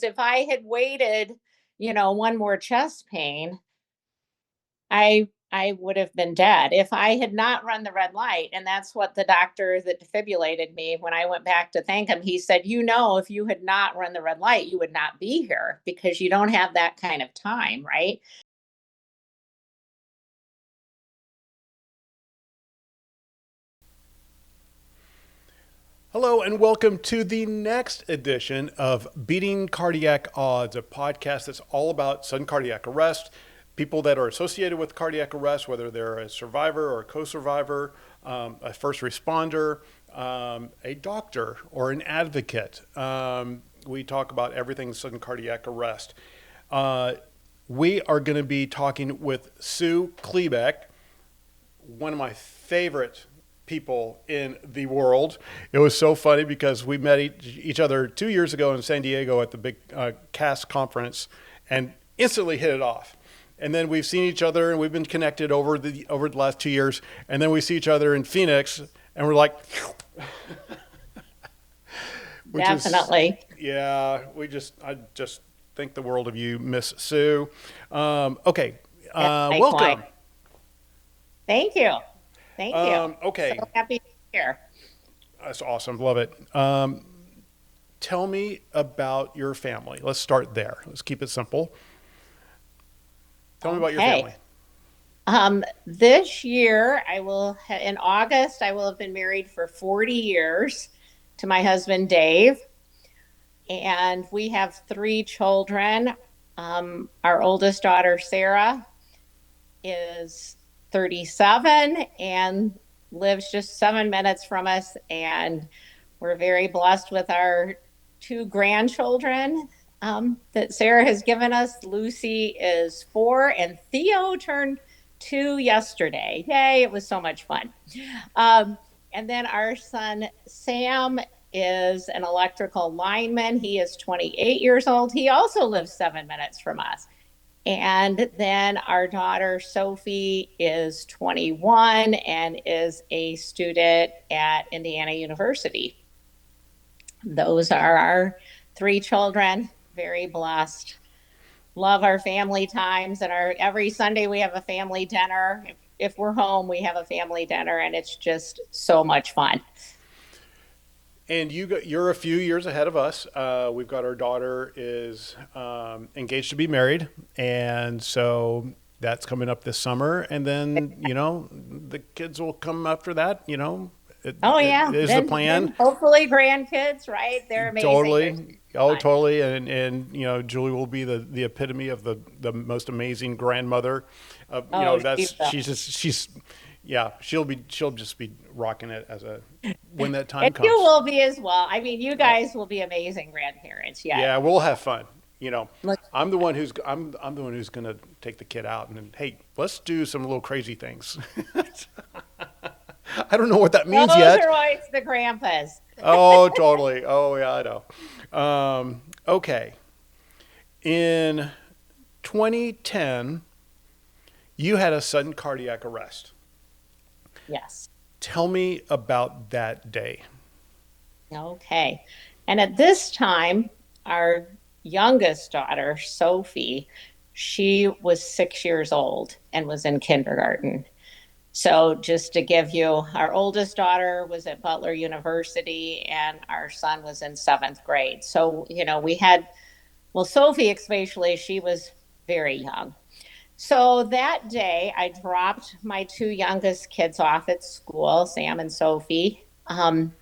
If I had waited, one more chest pain, I would have been dead. If I had not run the red light, and that's what the doctor that defibrillated me, when I went back to thank him, he said, if you had not run the red light, you would not be here because you don't have that kind of time, right? Hello, and welcome to the next edition of Beating Cardiac Odds, a podcast that's all about sudden cardiac arrest, people that are associated with cardiac arrest, whether they're a survivor or a co-survivor, a first responder, a doctor, or an advocate. We talk about everything sudden cardiac arrest. We are going to be talking with Sue Chlebek, one of my favorite people in the world. It was so funny because we met each other 2 years ago in San Diego at the big CAST conference and instantly hit it off. And then we've seen each other and we've been connected over the last 2 years. And then we see each other in Phoenix and we're like, Definitely. I just think the world of you, Miss Sue. Okay. Welcome. Thank you. Thank you. Okay. So happy to be here. That's awesome. Love it. Tell me about your family. Let's start there. Let's keep it simple. Tell me about your family. This year, in August, I will have been married for 40 years to my husband, Dave. And we have 3 children. Our oldest daughter, Sarah, is 37 and lives just 7 minutes from us. And we're very blessed with our 2 grandchildren that Sarah has given us. Lucy is 4 and Theo turned 2 yesterday. Yay, it was so much fun. And then our son, Sam, is an electrical lineman. He is 28 years old. He also lives 7 minutes from us. And then our daughter, Sophie, is 21 and is a student at Indiana University. Those are our 3 children. Very blessed. Love our family times, and every Sunday we have a family dinner. If we're home, we have a family dinner, and it's just so much fun. And you're a few years ahead of us. We've got our daughter is engaged to be married, and so that's coming up this summer. And then the kids will come after that. Is the plan. Then hopefully grandkids, right? They're amazing. Totally. Totally. And Julie will be the epitome of the most amazing grandmother. She'll just be rocking it when that time comes. You will be as well. I mean, you guys will be amazing grandparents. Yeah. Yeah, we'll have fun. I'm the one who's going to take the kid out and hey, let's do some little crazy things. I don't know what that means yet. Those are always the grandpas. Oh, totally. Oh, yeah, I know. Okay. In 2010, you had a sudden cardiac arrest. Yes. Tell me about that day. Okay. And at this time, our youngest daughter, Sophie, she was 6 years old and was in kindergarten. So just to give you, our oldest daughter was at Butler University and our son was in 7th grade. So, Sophie especially, she was very young. So that day, I dropped my 2 youngest kids off at school, Sam and Sophie, and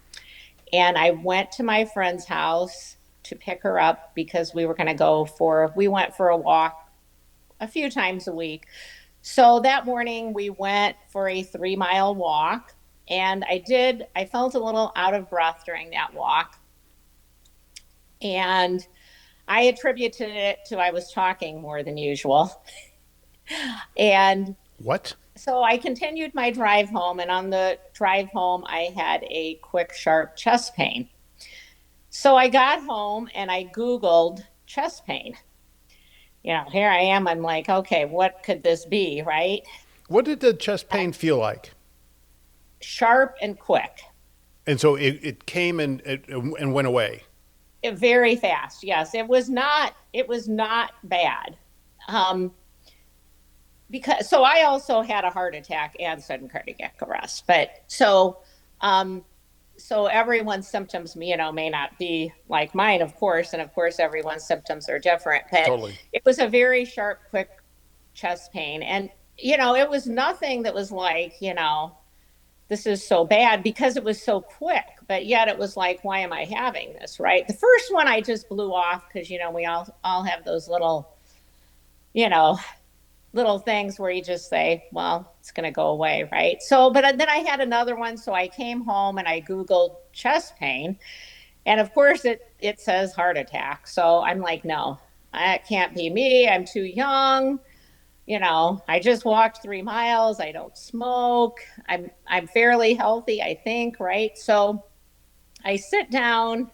I went to my friend's house to pick her up because we were going to we went for a walk a few times a week. So that morning, we went for a 3-mile walk, and I felt a little out of breath during that walk, and I attributed it to I was talking more than usual. And what? So I continued my drive home, and on the drive home, I had a quick, sharp chest pain. So I got home and I Googled chest pain. Here I am. I'm like, okay, what could this be, right? What did the chest pain feel like? Sharp and quick. And so it came and went away. very fast. Yes, it was not bad. Um, because so I also had a heart attack and sudden cardiac arrest. But um so everyone's symptoms, may not be like mine, of course, and of course everyone's symptoms are different. But Totally. it was a very sharp, quick chest pain, and it was nothing that was like, this is so bad because it was so quick, but yet it was like, why am I having this, right? The first one I just blew off because we all have those you know little things where you just say, well, it's going to go away, right? So, but then I had another one. So I came home and I Googled chest pain. And of course, it says heart attack. So I'm like, no, that can't be me. I'm too young. I just walked 3 miles. I don't smoke. I'm fairly healthy, I think, right? So I sit down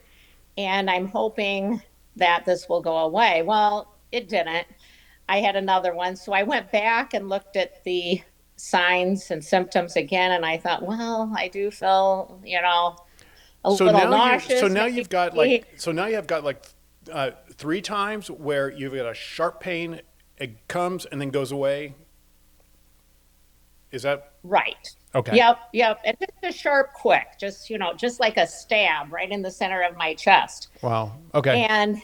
and I'm hoping that this will go away. Well, it didn't. I had another one. So I went back and looked at the signs and symptoms again. And I thought, well, I do feel, a little nauseous, maybe. So now you have got like 3 times where you've got a sharp pain, it comes and then goes away. Is that Right. okay? Yep. Yep. And just a sharp, quick, just like a stab right in the center of my chest. Wow. Okay. And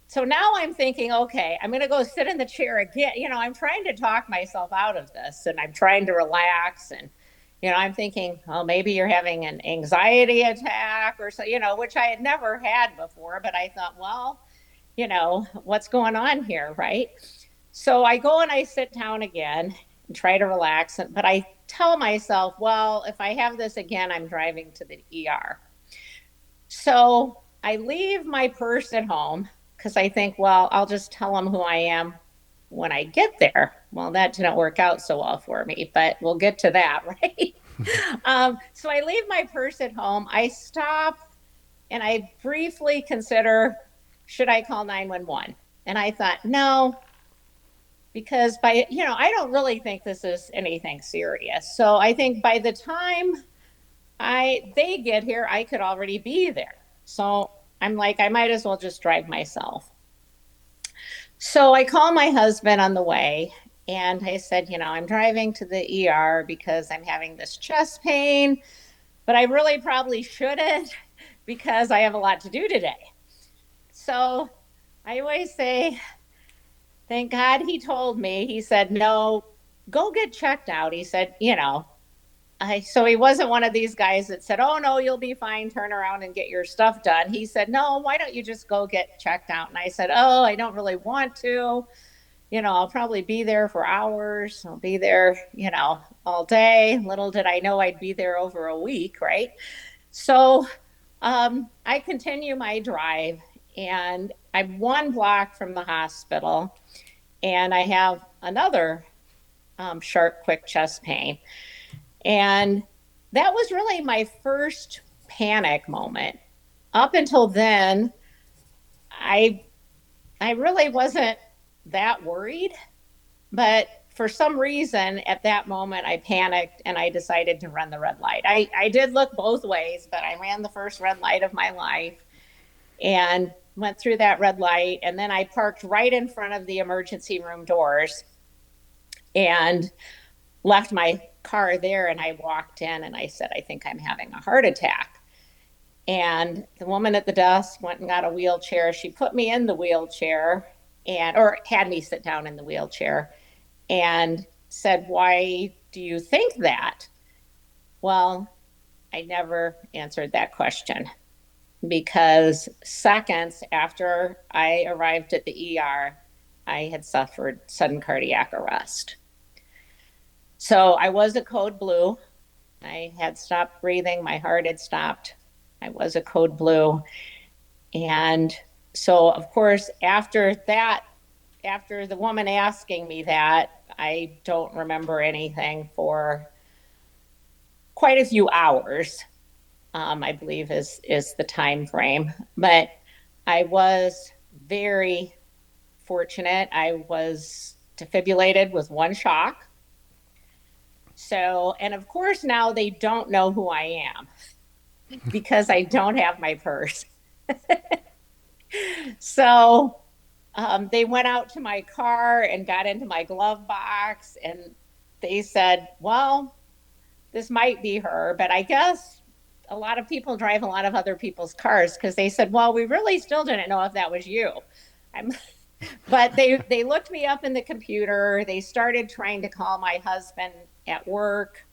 so now I'm thinking, okay, I'm going to go sit in the chair again. I'm trying to talk myself out of this and I'm trying to relax. And, I'm thinking, oh, maybe you're having an anxiety attack or so, which I had never had before. But I thought, well, what's going on here, right? So I go and I sit down again and try to relax. But I tell myself, well, if I have this again, I'm driving to the ER. So I leave my purse at home because I think, well, I'll just tell them who I am when I get there. Well, that didn't work out so well for me, but we'll get to that, right? So I leave my purse at home. I stop and I briefly consider, should I call 911? And I thought, no, because I don't really think this is anything serious. So I think by the time they get here, I could already be there. So I'm like, I might as well just drive myself. So I call my husband on the way and I said, I'm driving to the ER because I'm having this chest pain, but I really probably shouldn't because I have a lot to do today. So I always say, thank God he told me. He said, no, go get checked out. He said, so he wasn't one of these guys that said, oh, no, you'll be fine. Turn around and get your stuff done. He said, no, why don't you just go get checked out? And I said, oh, I don't really want to. I'll probably be there for hours. I'll be there, all day. Little did I know I'd be there over a week, right? So I continue my drive and I'm 1 block from the hospital and I have another sharp, quick chest pain. And that was really my first panic moment. Up until then, I I really wasn't that worried, but for some reason at that moment I panicked and I decided to run the red light. I did look both ways, but I ran the first red light of my life and went through that red light and then I parked right in front of the emergency room doors and left my car there and I walked in and I said, I think I'm having a heart attack. And the woman at the desk went and got a wheelchair. She put me in the wheelchair or had me sit down in the wheelchair and said, why do you think that? Well, I never answered that question because seconds after I arrived at the ER, I had suffered sudden cardiac arrest. So I was a code blue. I had stopped breathing. My heart had stopped. I was a code blue. And so, of course, after that, after the woman asking me that, I don't remember anything for quite a few hours. I believe is the time frame. But I was very fortunate. I was defibrillated with 1 shock. So, and of course, now they don't know who I am because I don't have my purse. So they went out to my car and got into my glove box, and they said, well, this might be her, but I guess a lot of people drive a lot of other people's cars because they said, well, we really still didn't know if that was you. I'm, but they looked me up in the computer. They started trying to call my husband at work,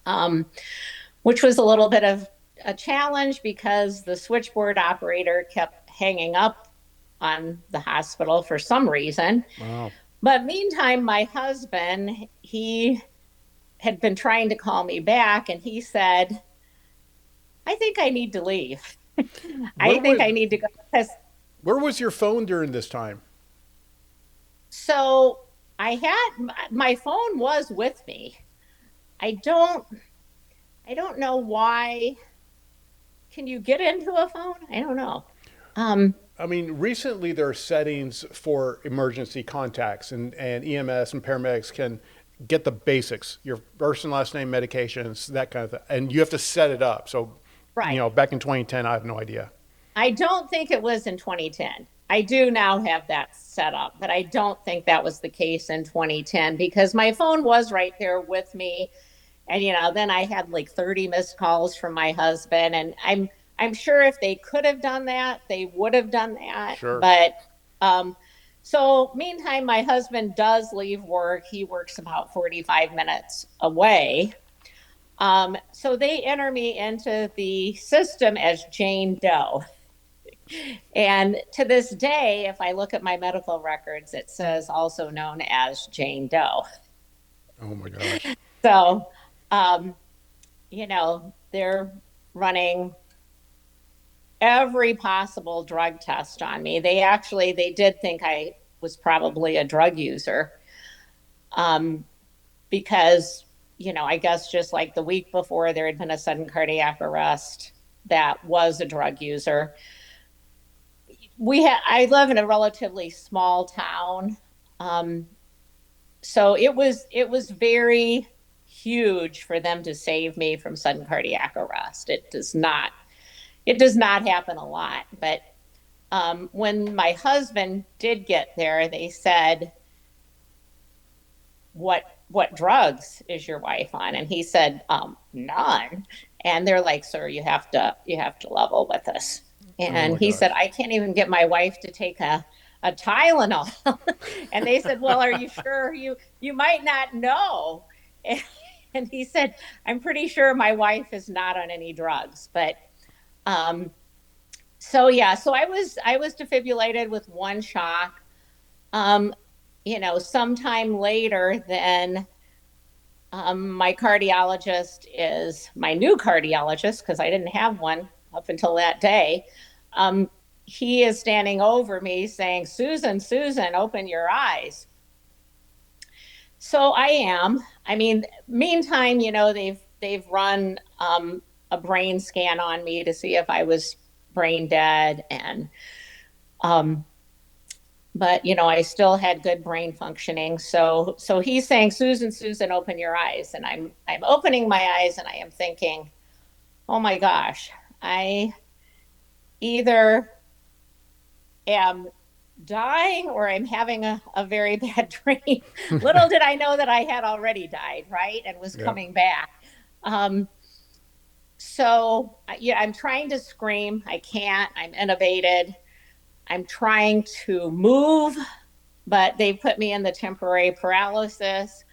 um, which was a little bit of a challenge because the switchboard operator kept hanging up on the hospital for some reason. Wow. But meantime, my husband, he had been trying to call me back, and he said, I think I need to leave. Where I think was I need to go. Because where was your phone during this time? so I had my phone was with me. I don't I don't know why. Can you get into a phone? I don't know. Um, I mean, recently there are settings for emergency contacts, and EMS and paramedics can get the basics, your first and last name, medications, that kind of thing. And you have to set it up. So, right. back in 2010, I have no idea. I don't think it was in 2010. I do now have that set up, but I don't think that was the case in 2010 because my phone was right there with me. And then I had like 30 missed calls from my husband, and I'm sure if they could have done that, they would have done that. Sure. But um so meantime my husband does leave work. He works about 45 minutes away. So they enter me into the system as Jane Doe. And to this day, if I look at my medical records, it says also known as Jane Doe. Oh my gosh. So, um, they're running every possible drug test on me. They did think I was probably a drug user, um, because, I guess just like the week before there had been a sudden cardiac arrest that was a drug user. I live in a relatively small town. Um, so it was very huge for them to save me from sudden cardiac arrest. It does not happen a lot, but when my husband did get there, they said, what drugs is your wife on? And he said, none. And they're like, sir, you have to level with us. Oh And my he said, gosh. I can't even get my wife to take a Tylenol. And they said, well, are you sure? You might not know. And he said, I'm pretty sure my wife is not on any drugs. But um, so yeah, so I was defibrillated with one shock. Um, sometime later, then my cardiologist is my new cardiologist because I didn't have one up until that day. Um, he is standing over me saying, Susan, Susan, open your eyes. So I am. I mean, meantime, they've run a brain scan on me to see if I was brain dead, and um, but I still had good brain functioning. So he's saying, Susan, Susan, open your eyes, and I'm opening my eyes, and I am thinking, oh my gosh, I either am dying or I'm having a very bad dream. Little did I know that I had already died, right? And was Yeah. coming back. Um, so, yeah, I'm trying to scream. I can't. I'm intubated. I'm trying to move, but they put me in the temporary paralysis.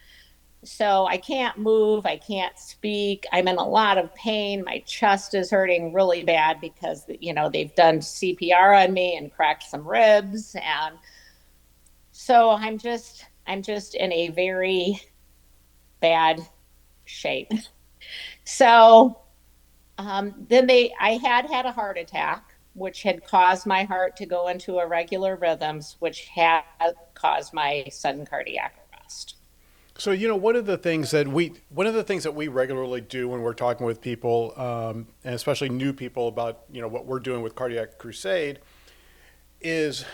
So I can't move. I can't speak. I'm in a lot of pain. My chest is hurting really bad because, they've done CPR on me and cracked some ribs. And so I'm just in a very bad shape. So then I had a heart attack, which had caused my heart to go into irregular rhythms, which had caused my sudden cardiac arrest. So, one of the things that we regularly do when we're talking with people, and especially new people about, what we're doing with Cardiac Crusade is,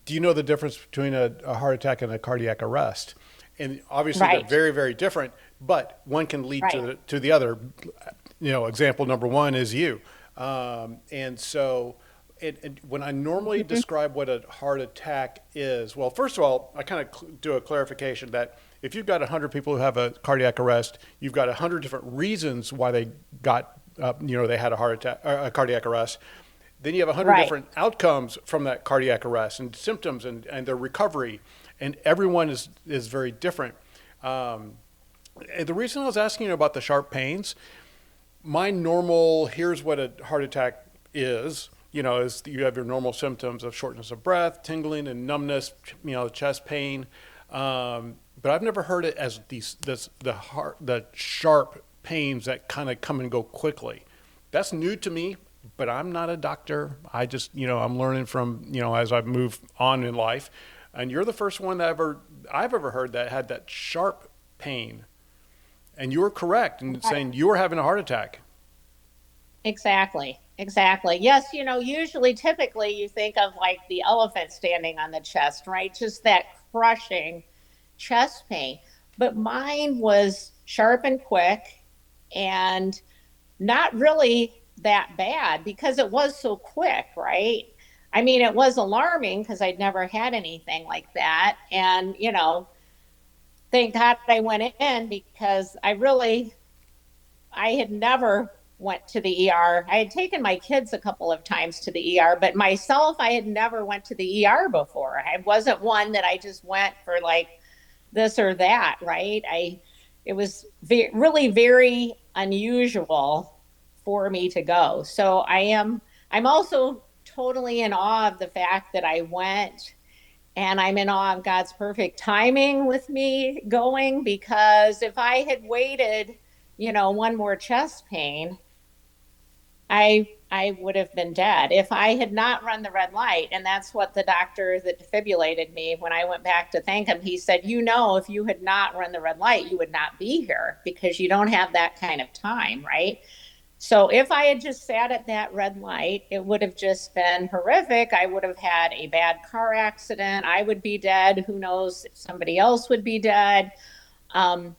do you know the difference between a heart attack and a cardiac arrest? And obviously they're Right, very, very different, but one can lead right. to the other. Example number one is you. And so, and when I normally Mhm. describe what a heart attack is, well, first of all, I kind of do a clarification that if you've got 100 people who have a cardiac arrest, you've got 100 different reasons why they got, they had a heart attack, a cardiac arrest. Then you have 100 Right. different outcomes from that cardiac arrest and symptoms and their recovery, and everyone is very different. Um, and the reason I was asking you about the sharp pains, my normal, here's what a heart attack is you have your normal symptoms of shortness of breath, tingling and numbness, chest pain. But I've never heard it as the sharp pains that kind of come and go quickly. That's new to me, but I'm not a doctor. I just, I'm learning from, as I move on in life. And you're the first one that I've ever heard that had that sharp pain. And you were correct in Right. saying you were having a heart attack. Exactly. Exactly. Yes, usually typically you think of like the elephant standing on the chest, right? Just that crushing chest pain. But mine was sharp and quick and not really that bad because it was so quick, right? I mean, it was alarming because I'd never had anything like that. And, thank God I went in because I had never went to the ER. I had taken my kids a couple of times to the ER, but myself, I had never went to the ER before. I wasn't one that I just went for like this or that, right? It was really very unusual for me to go. So I'm also totally in awe of the fact that I went, and I'm in awe of God's perfect timing with me going, because if I had waited, one more chest pain, I would have been dead if I had not run the red light. And that's what the doctor that defibrillated me, when I went back to thank him, he said, if you had not run the red light, you would not be here because you don't have that kind of time, right? So if I had just sat at that red light, it would have just been horrific. I would have had a bad car accident. I would be dead. Who knows if somebody else would be dead. Um,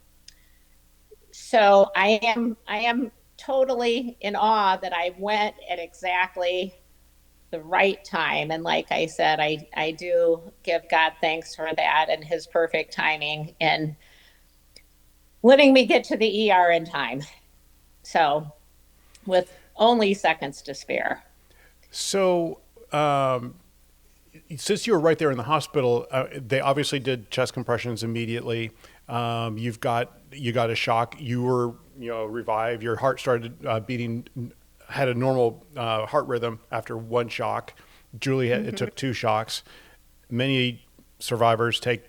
so I am totally in awe that I went at exactly the right time. And like I said, I do give God thanks for that and his perfect timing and letting me get to the ER in time. So with only seconds to spare. So, since you were right there in the hospital, they obviously did chest compressions immediately. You got a shock. You were revived. Your heart started beating, had a normal heart rhythm after one shock. Julie it Mhm. took two shocks. Many survivors take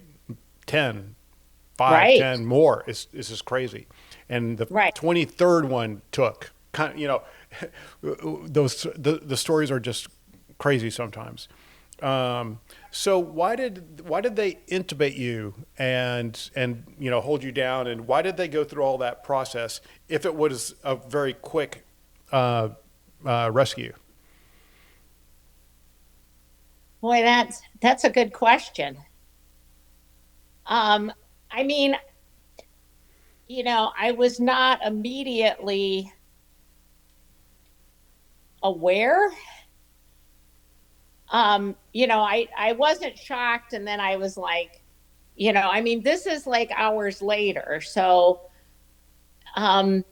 10, 5, Right, 10 more. It's just crazy. And the right. 23rd one took kind of, the stories are just crazy sometimes. So why did they intubate you and hold you down, and why did they go through all that process if it was a very quick uh, rescue? Boy, that's a good question. Um, I mean, I was not immediately aware. I wasn't shocked, and then I was like, I mean, this is like hours later. So, um,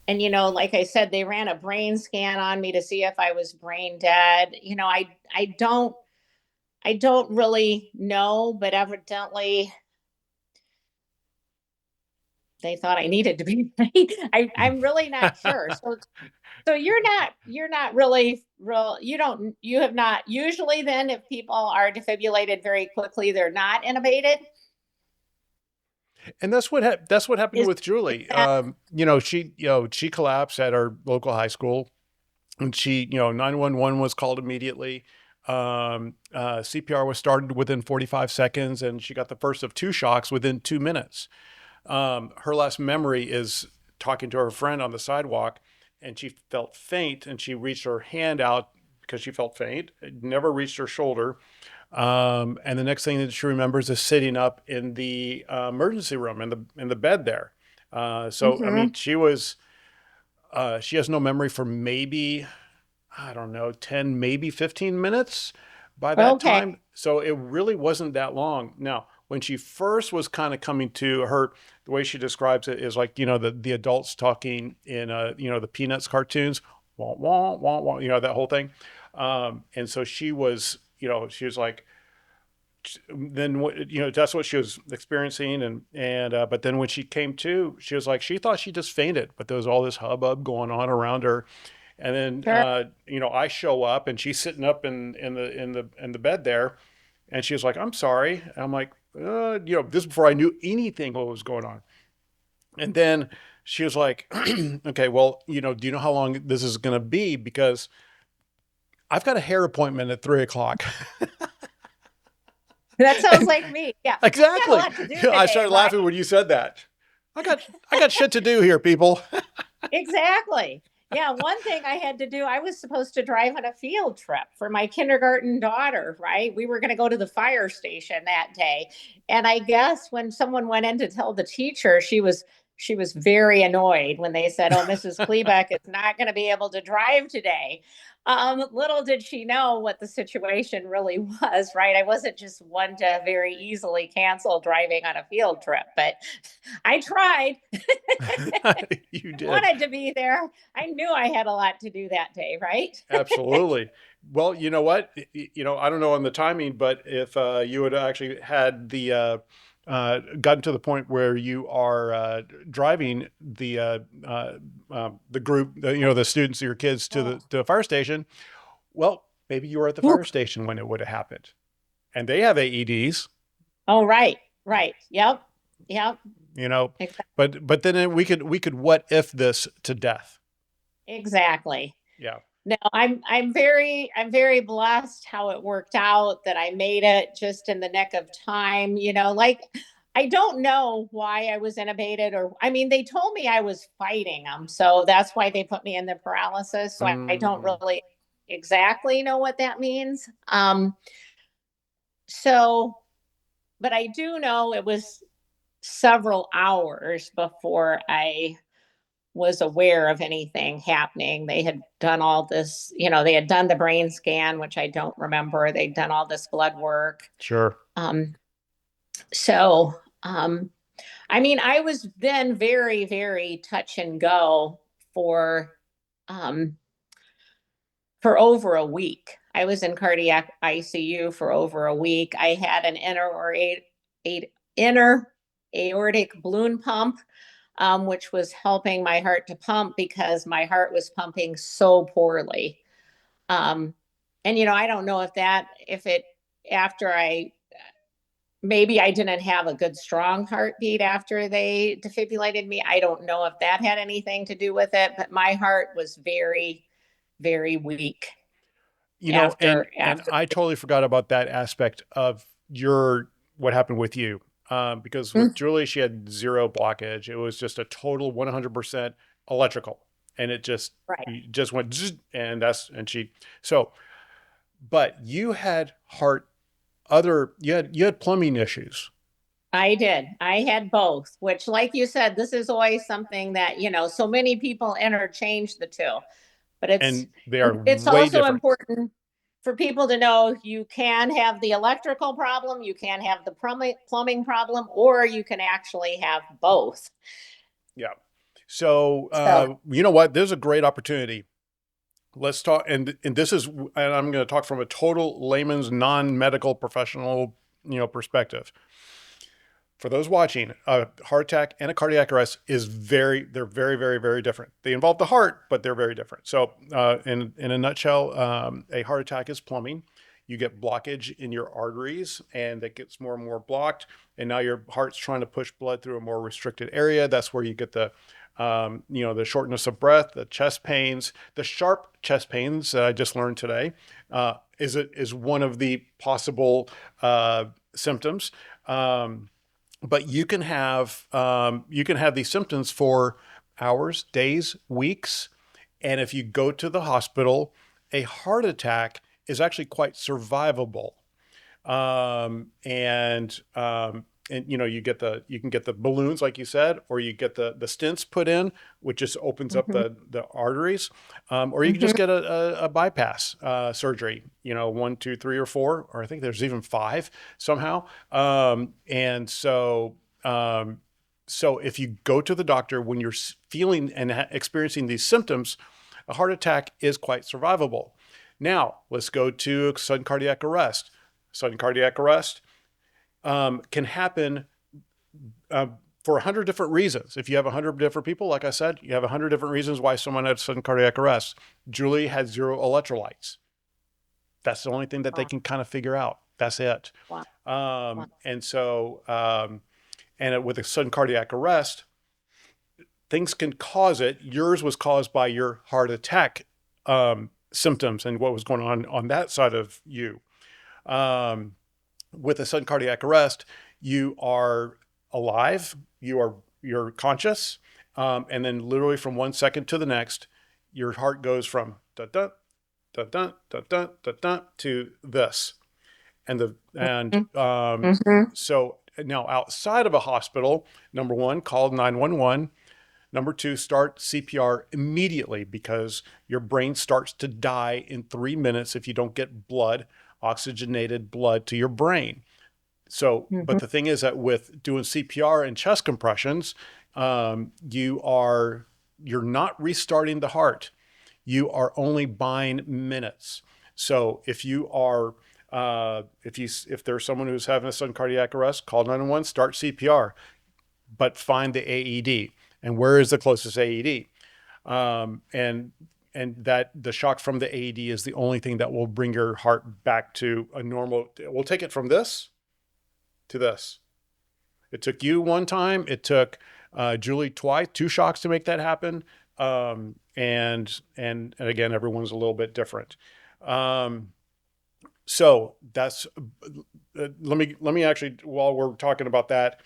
and like I said, they ran a brain scan on me to see if I was brain dead. I don't really know, but evidently they thought I needed to be. I'm really not sure. So you're not really real. You have not usually. Then if people are defibrillated very quickly, they're not intubated. And that's what happened Is with is Julie. that She collapsed at our local high school, and 911 was called immediately. CPR was started within 45 seconds, and she got the first of two shocks within 2 minutes. Her last memory is talking to her friend on the sidewalk, and she felt faint, and she reached her hand out because she felt faint. It never reached her shoulder. And the next thing that she remembers is sitting up in the emergency room in the bed there. So I mean, hmm she has no memory for maybe I don't know, 10, maybe 15 minutes by that Okay. time. So it really wasn't that long. Now, when she first was kind of coming to her, the way she describes it is like, the adults talking in, the Peanuts cartoons, wah, wah, wah, wah, that whole thing. And so she was like, then that's what she was experiencing, but then when she came to, she was like, she thought she just fainted, but there was all this hubbub going on around her. And then Sure. I show up and she's sitting up in the bed there, and she was like, I'm sorry. And I'm like, this is before I knew anything what was going on. And then she was like, okay, well, do you know how long this is going to be? Because I've got a hair appointment at 3 o'clock. That sounds And like me. Yeah. I've got a exactly. lot to do I today, started right? laughing when you said that. I got shit to do here, people. Exactly. Yeah, one thing I had to do, I was supposed to drive on a field trip for my kindergarten daughter, right? We were going to go to the fire station that day. And I guess when someone went in to tell the teacher, she was very annoyed when they said, "Oh, Mrs. Chlebek is not going to be able to drive today." Little did she know what the situation really was, right? I wasn't just one to very easily cancel driving on a field trip, but I tried. You I did. wanted to be there. I knew I had a lot to do that day, right? Absolutely. Well, you know what? I don't know on the timing, but if you had actually had gotten to the point where you are driving the group, the students, your kids to Oh, the fire station, well, maybe you were at the Whew. fire station when it would have happened, and they have AEDs, Oh, right, right. Yep, yep. you know, Exactly. but then we could what if this to death? Exactly. Yeah. No, I'm very blessed how it worked out that I made it just in the nick of time. Like I don't know why I was intubated, or I mean, they told me I was fighting them, so that's why they put me in the paralysis. So I don't Mm. really exactly know what that means. So, but I do know it was several hours before I was aware of anything happening. They had done all this, they had done the brain scan, which I don't remember. They'd done all this blood work. Sure. Um, so, I mean, I was then very, very touch and go for um, for over a week. I was in cardiac ICU for over a week. I had an inner aortic balloon pump, which was helping my heart to pump because my heart was pumping so poorly. Um, and I don't know if it, after maybe I didn't have a good strong heartbeat after they defibrillated me. I don't know if that had anything to do with it, but my heart was very, very weak And after. I totally forgot about that aspect of your what happened with you. Because with Mm, Julie, she had zero blockage. It was just a total 100% electrical, and right. it just went zzz, and she. So, but you had you had plumbing issues, I did. I had both, which, like you said, this is always something that, so many people interchange the two. But it's and they are it's way also different. important for people to know you can have the electrical problem, you can have the plumbing problem, or you can actually have both. Yeah. So, So, you know what? There's a great opportunity. Let's talk, and this is, and I'm going to talk from a total layman's, non-medical professional, perspective. For those watching, a heart attack and a cardiac arrest they're very, very, very different. They involve the heart, but they're very different. So, in a nutshell, a heart attack is plumbing. You get blockage in your arteries, and it gets more and more blocked. And now your heart's trying to push blood through a more restricted area. That's where you get the shortness of breath, the chest pains, the sharp chest pains that I just learned today. Is one of the possible symptoms. But you can have these symptoms for hours, days, weeks, and if you go to the hospital, a heart attack is actually quite survivable. And and you can get the balloons like you said, or you get the stents put in, which just opens up Hmm. the arteries, or you can just Hmm. get a bypass surgery. 1, 2, 3, or 4, or I think there's even 5 somehow. And so. So if you go to the doctor when you're feeling and experiencing these symptoms, a heart attack is quite survivable. Now, let's go to sudden cardiac arrest. Sudden cardiac arrest can happen uh, for 100 different reasons. If you have 100 different people, like I said, you have 100 different reasons why someone had sudden cardiac arrest. Julie had 0 electrolytes. That's the only thing that they Wow. can kind of figure out. That's it. Wow. Wow. And so, with a sudden cardiac arrest, things can cause it. Yours was caused by your heart attack symptoms and what was going on that side of you. Um, with a sudden cardiac arrest, you are alive, you're conscious, and then literally from 1 second to the next, your heart goes from da da da da da da da da to this, and the and Hmm. so now outside of a hospital, number one, call 911. Number two, start CPR immediately because your brain starts to die in 3 minutes if you don't get oxygenated blood to your brain. So, but Hmm. the thing is that with doing CPR and chest compressions, you're not restarting the heart. You are only buying minutes. So if there's someone who's having a sudden cardiac arrest, call 911, start CPR, but find the AED. And where is the closest AED? And that the shock from the AED is the only thing that will bring your heart back to a normal. We'll take it from this to this. It took you one time. It took Julie twice, 2 shocks to make that happen. And again, everyone's a little bit different. Um, so that's let me actually, while we're talking about that,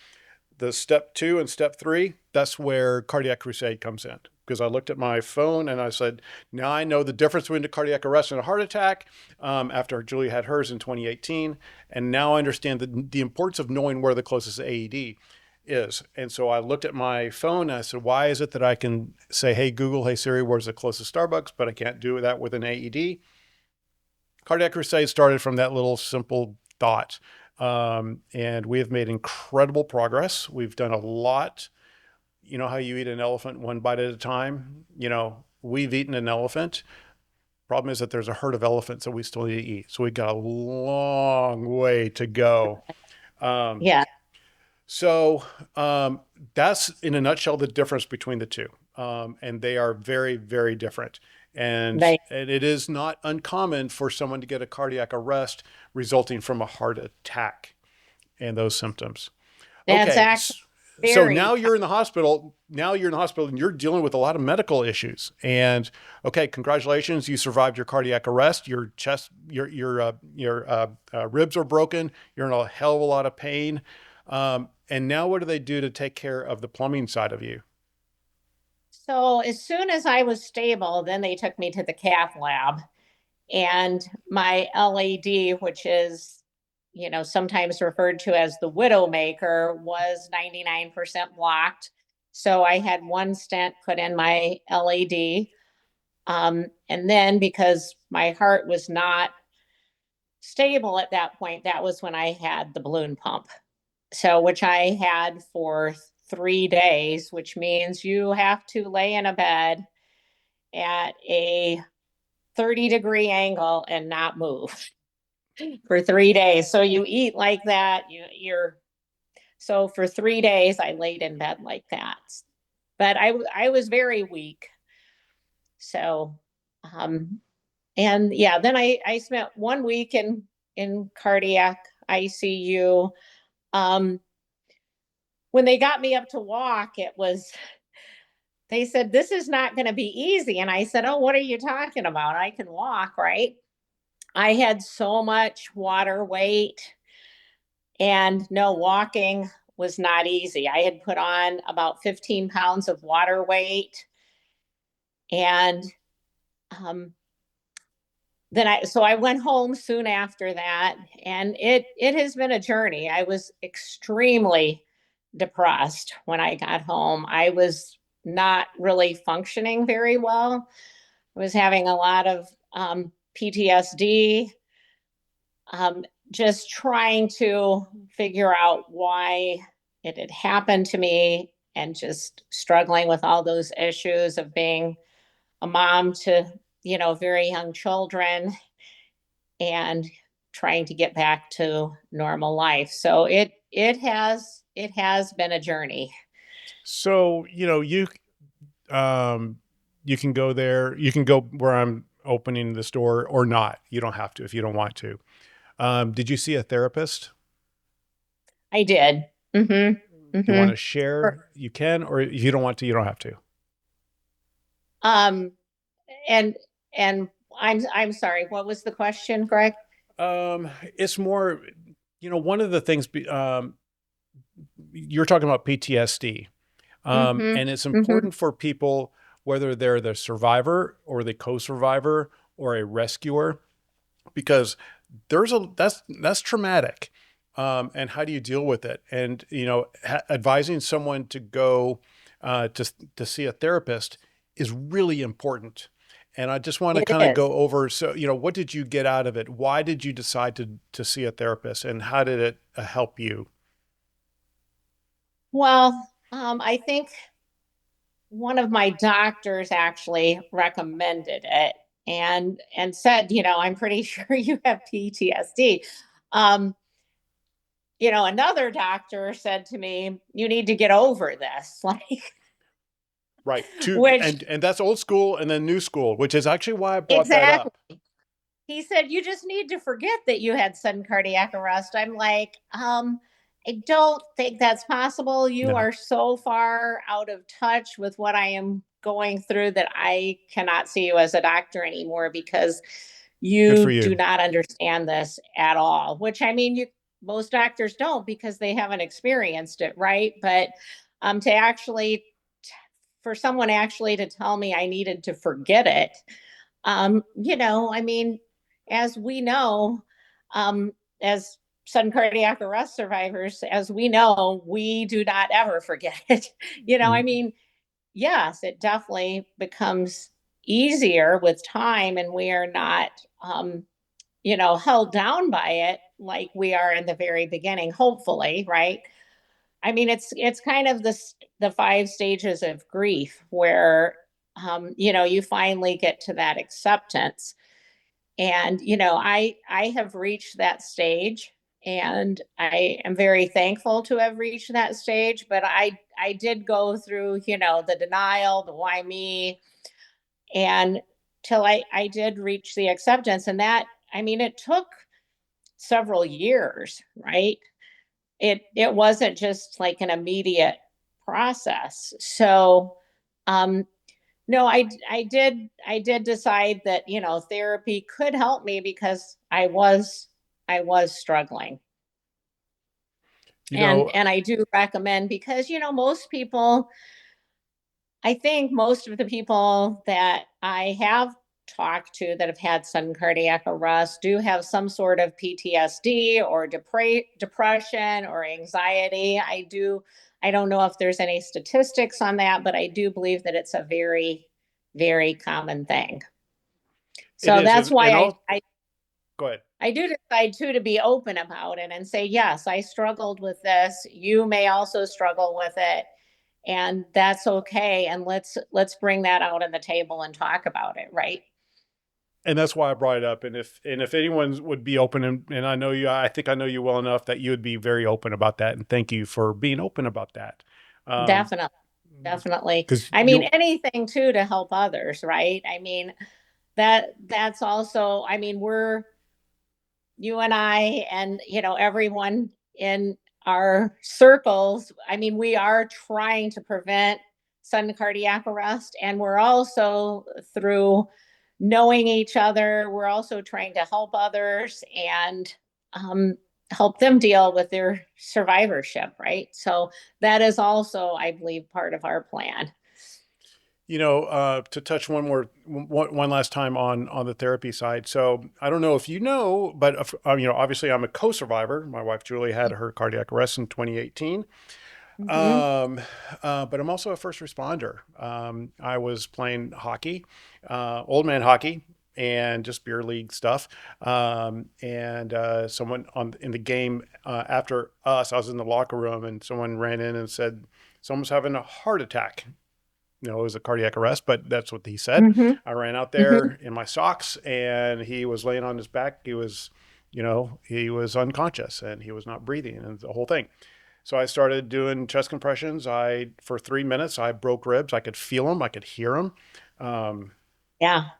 the step 2 and step 3, that's where cardiac crusade comes in. Because I looked at my phone and I said, now I know the difference between a cardiac arrest and a heart attack after Julie had hers in 2018. And now I understand the importance of knowing where the closest AED is. And so I looked at my phone and I said, why is it that I can say, hey, Google, hey, Siri, where's the closest Starbucks, but I can't do that with an AED? Cardiac Crusade started from that little simple thought. And we have made incredible progress. We've done a lot. You know how you eat an elephant one bite at a time? We've eaten an elephant. Problem is that there's a herd of elephants that we still need to eat. So we've got a long way to go. Um, Yeah. so that's in a nutshell the difference between the two. And they are very, very different. And, They, and it is not uncommon for someone to get a cardiac arrest resulting from a heart attack and those symptoms. that's Okay. actually So very now you're in the hospital. Now you're in the hospital and you're dealing with a lot of medical issues. And okay, congratulations, you survived your cardiac arrest. Your chest, your ribs are broken. You're in a hell of a lot of pain. And now, what do they do to take care of the plumbing side of you? So as soon as I was stable, then they took me to the cath lab, and my LAD, which is, sometimes referred to as the widow maker, was 99% blocked. So I had one stent put in my LAD. And then because my heart was not stable at that point, that was when I had the balloon pump. So, which I had for 3 days, which means you have to lay in a bed at a 30-degree angle and not move for 3 days. So you eat like that. So for 3 days I laid in bed like that. But I was very weak. So um and yeah, then I spent 1 week in cardiac ICU. Um when they got me up to walk, they said, this is not going to be easy. And I said, oh, what are you talking about? I can walk, right? I had so much water weight, and no, walking was not easy. I had put on about 15 pounds of water weight. And um, so I went home soon after that, and it has been a journey. I was extremely depressed when I got home. I was not really functioning very well. I was having a lot of PTSD, just trying to figure out why it had happened to me, and just struggling with all those issues of being a mom to, very young children, and trying to get back to normal life. So it has been a journey. So, um, you can go there. You can go where I'm opening the store or not. You don't have to if you don't want to. Did you see a therapist? I did. Do you want to Sure. share? You can, or if you don't want to, you don't have to. Um, and and I'm sorry. What was the question, Greg? It's more, one of the things you're talking about PTSD, Mm-hmm. and it's Mm-hmm. important for people, whether they're the survivor or the co-survivor or a rescuer, because that's traumatic. And how do you deal with it? And advising someone to go to see a therapist is really important. And I just want to It kind of is. go over. So, what did you get out of it? Why did you decide to see a therapist, and how did it help you? Well, I think one of my doctors actually recommended it, and said, I'm pretty sure you have PTSD. Um, another doctor said to me, you need to get over this. Like, Right. which And that's old school and then new school, which is actually why I brought that exactly. up. He said, you just need to forget that you had sudden cardiac arrest. I'm like, I don't think that's possible. You No, are so far out of touch with what I am going through that I cannot see you as a doctor anymore, because good you for do you. not understand this at all. Which, I mean, most doctors don't, because they haven't experienced it, right? But to actually, for someone actually to tell me I needed to forget it, I mean, as we know, um, as sudden cardiac arrest survivors, as we know, we do not ever forget it. I mean, yes, it definitely becomes easier with time, and we are not, held down by it like we are in the very beginning, hopefully, right? I mean, it's kind of the five stages of grief where, you finally get to that acceptance. And I have reached that stage, and I am very thankful to have reached that stage. But I did go through, the denial, the why me, and till I did reach the acceptance. And that, I mean, it took several years, right? It wasn't just like an immediate process. So, um no, I did decide that, therapy could help me, because I was struggling. You And know, and I do recommend, because most people, I think most of the people that I have talked to that have had sudden cardiac arrest do have some sort of PTSD or depression or anxiety. I don't know if there's any statistics on that, but I do believe that it's a very, very common thing. it So is. that's And why I, I'll I, go ahead. I do decide too to be open about it and say, yes, I struggled with this. You may also struggle with it, and that's okay. And let's bring that out on the table and talk about it, right? And that's why I brought it up. And if anyone would be open, and I know you, I think I know you well enough that you would be very open about that. And thank you for being open about that. Um, Definitely. Definitely. because I mean, anything too to help others, right? I mean, that's also, I mean, you and I, and everyone in our circles, I mean, we are trying to prevent sudden cardiac arrest, and we're also, through knowing each other, we're also trying to help others, and um, help them deal with their survivorship, right? So that is also, I believe, part of our plan. To touch one last time on the therapy side. So I don't know if you know, but obviously I'm a co-survivor. My wife Julie had her cardiac arrest in 2018. Hmm. Um, but I'm also a first responder. I was playing hockey, old man hockey, and just beer league stuff. And someone in the game after us, I was in the locker room, and someone ran in and said someone's having a heart attack. It was a cardiac arrest, but that's what he said. Hmm. I ran out Hmm. there in my socks, and he was laying on his back. He was unconscious, and he was not breathing, and the whole thing. So I started doing chest compressions. For 3 minutes, I broke ribs. I could feel them. I could hear them. Um, Yeah,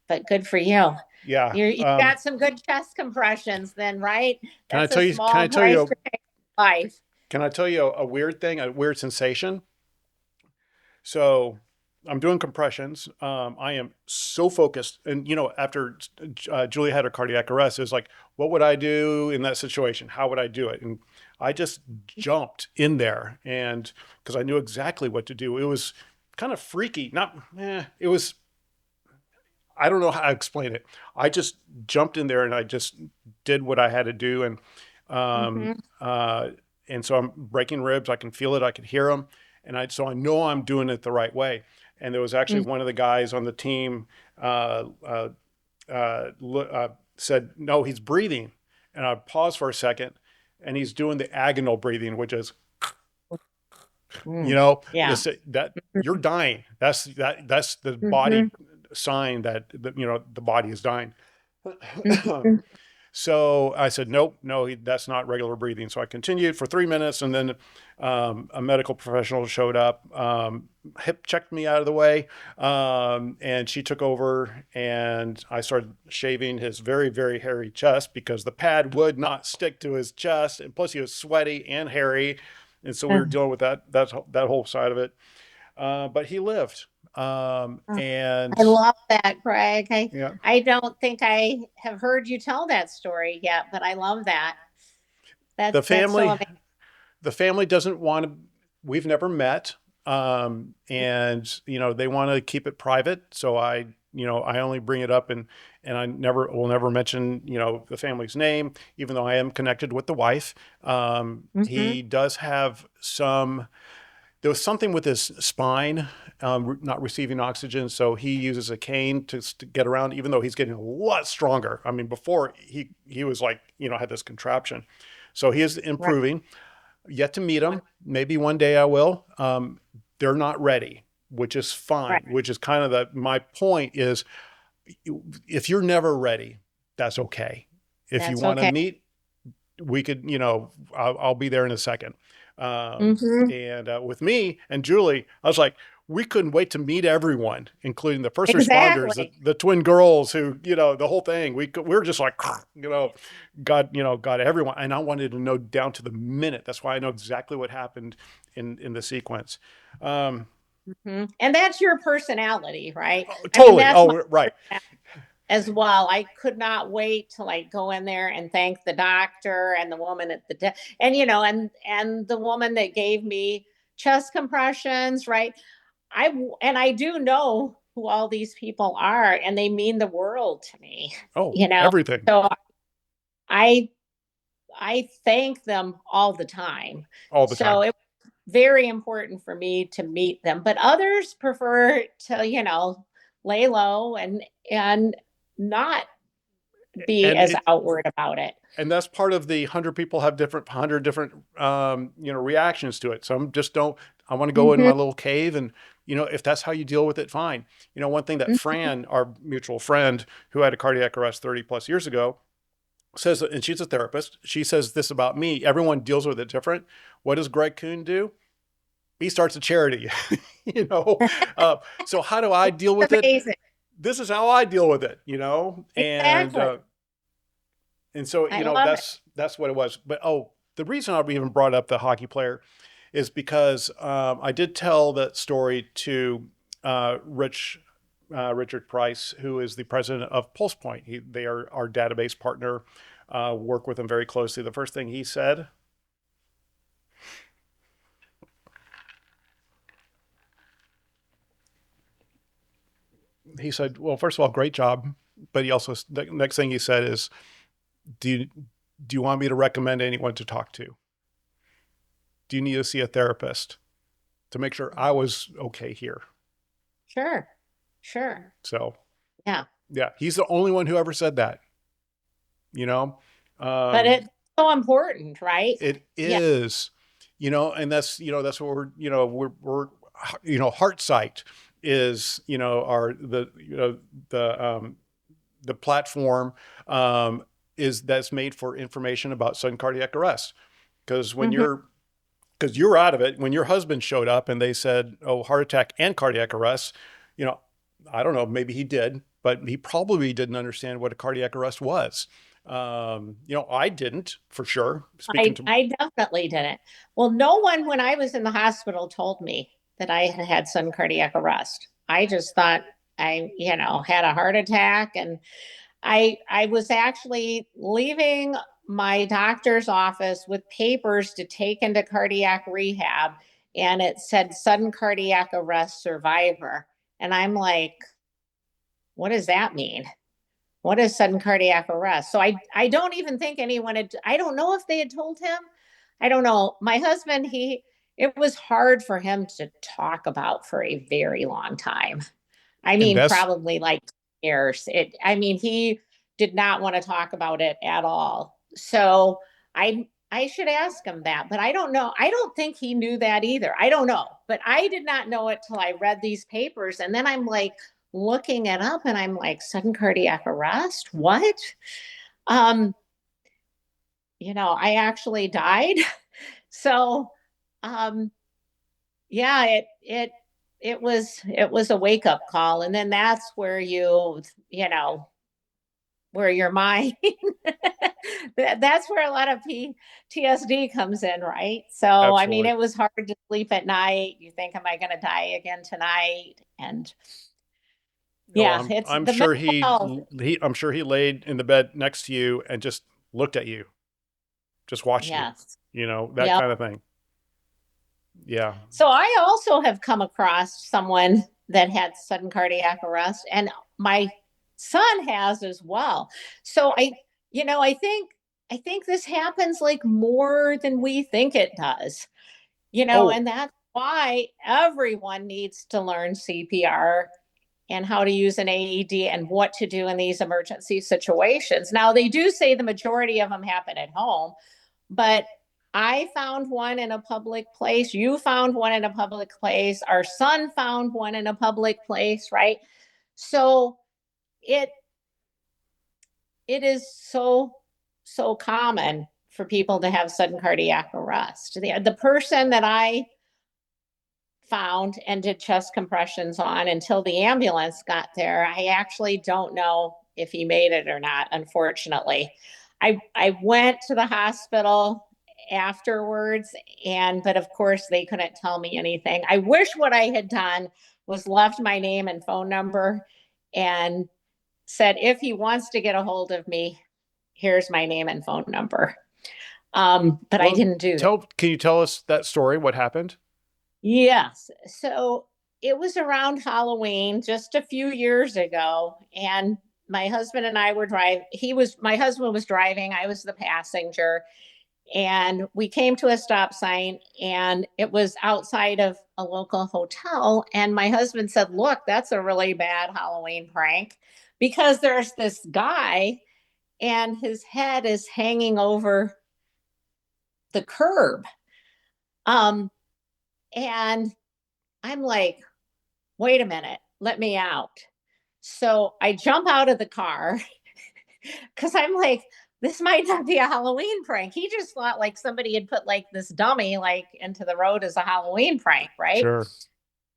but good for you. yeah. You got some good chest compressions then, right? Can I That's a tell you? Can small I tell price you? to pay in life. Can I tell you a weird thing? A weird sensation. So I'm doing compressions. I am so focused, and after Julia had her cardiac arrest, it was like, what would I do in that situation? How would I do it? And I just jumped in there, and because I knew exactly what to do. It was kind of freaky. Not, it was. I don't know how to explain it. I just jumped in there and I just did what I had to do, um, Hmm. uh, and so I'm breaking ribs. I can feel it. I can hear them, and I know I'm doing it the right way. And there was actually one of the guys on the team uh, uh, said, "No, he's breathing," and I paused for a second, and he's doing the agonal breathing, which is Hmm. Yeah. it's that you're dying. That's the Hmm. body sign that the body is dying. Hmm. So I said, nope, no, that's not regular breathing. So I continued for 3 minutes, and then a medical professional showed up, hip checked me out of the way, and she took over, and I started shaving his very, very hairy chest because the pad would not stick to his chest, and plus he was sweaty and hairy, and so we were dealing with that whole side of it. But he lived, and I love that, Craig. yeah, I don't think I have heard you tell that story yet, but I love that. the That's so family amazing. the family doesn't want to. We've never met, and they want to keep it private. So I only bring it up, and I never will never mention the family's name, even though I am connected with the wife. Hmm. He does have some. There was something with his spine, not receiving oxygen, so he uses a cane to get around, even though he's getting a lot stronger. I mean, before he was like had this contraption, so he is Right. improving. Yet to meet them. Maybe one day I will. They're not ready, which is fine. Right. Which is kind of my point is, if you're never ready, that's okay. If you That's want to okay. meet, we could, I'll be there in a second. Hmm. And with me and Julie, I was like, we couldn't wait to meet everyone, including the first responders, Exactly. the twin girls who, the whole thing. We were just like, got everyone. And I wanted to know down to the minute. That's why I know exactly what happened in the sequence. Um, Hmm. And that's your personality, right? I mean, Totally. that's my Oh, right. personality as well. I could not wait to like go in there and thank the doctor and the woman at and and the woman that gave me chest compressions, right? I do know who all these people are, and they mean the world to me. Oh, You know, everything so I I thank them all the time. all the So time. it was very important for me to meet them. But others prefer to, lay low and not be And as it, outward about it. and that's part of the 100 people have 100 different reactions to it. Some just don't. I want to go in Hmm. my little cave, and if that's how you deal with it, fine. One thing that Fran, our mutual friend who had a cardiac arrest 30 plus years ago, says, and she's a therapist, she says this about me: everyone deals with it different. What does Greg Kuhn do? He starts a charity. you know uh, so how do I deal with it? Amazing. This is how I deal with it, and Exactly. so I love it. that's what it was. But the reason I even brought up the hockey player is because I did tell that story to Richard Price, who is the president of PulsePoint. They are our database partner. Work with them very closely. The first thing he said, he said, well, first of all, great job. But he also, the next thing he said is, do you, do you want me to recommend anyone to talk to? Do you need to see a therapist to make sure I was okay here? Sure. Sure. So, Yeah. yeah, he's the only one who ever said that, you know? But Um, it's so important, right? it Yeah. is, and that's what heart sight is, the platform um, is that's made for information about sudden cardiac arrest. Because Hmm. because you're out of it, when your husband showed up and they said, "Oh, heart attack and cardiac arrest," you know, I don't know, maybe he did, but he probably didn't understand what a cardiac arrest was. I didn't for sure. Speaking to I definitely didn't. Well, no one when I was in the hospital told me that I had had sudden cardiac arrest. I just thought I, had a heart attack, and I was actually leaving my doctor's office with papers to take into cardiac rehab, and it said sudden cardiac arrest survivor. And I'm like, what does that mean? What is sudden cardiac arrest? So I don't even think anyone had, I don't know if they had told him. I don't know. My husband, it was hard for him to talk about for a very long time. I and mean, that's probably like years. I mean, he did not want to talk about it at all. So I should ask him that, but I don't know. I don't think he knew that either. I don't know, but I did not know it till I read these papers. And then I'm like looking it up and I'm like, sudden cardiac arrest? What? Um, I actually died. So um yeah, it was a wake up call. And then that's where where your mind that's where a lot of PTSD comes in, right? So I mean, absolutely. it was hard to sleep at night. You think, am I going to die again tonight? And Oh, yeah, it's I'm the sure mental health. I'm sure he laid in the bed next to you and just looked at you, just watched you, Yes. that Yep. kind of thing. Yeah. So I also have come across someone that had sudden cardiac arrest, and my son has as well. So I think this happens like more than we think it does. Oh, And that's why everyone needs to learn CPR and how to use an AED and what to do in these emergency situations. Now, they do say the majority of them happen at home, but I found one in a public place. You found one in a public place. Our son found one in a public place, right? So it it is so common for people to have sudden cardiac arrest. The person that I found and did chest compressions on until the ambulance got there, I actually don't know if he made it or not, unfortunately. I went to the hospital afterwards, but of course they couldn't tell me anything. I wish what I had done was left my name and phone number and said, if he wants to get a hold of me, here's my name and phone number. But I well, didn't do that. can you tell us that story? What happened? Yes. So it was around Halloween just a few years ago. And my husband and I were driving. My husband was driving. I was the passenger. And we came to a stop sign and it was outside of a local hotel. And my husband said, look, that's a really bad Halloween prank because there's this guy and his head is hanging over the curb. Um, and I'm like, wait a minute, let me out. So I jump out of the car because I'm like, this might not be a Halloween prank. He just thought like somebody had put like this dummy like into the road as a Halloween prank, right? Sure.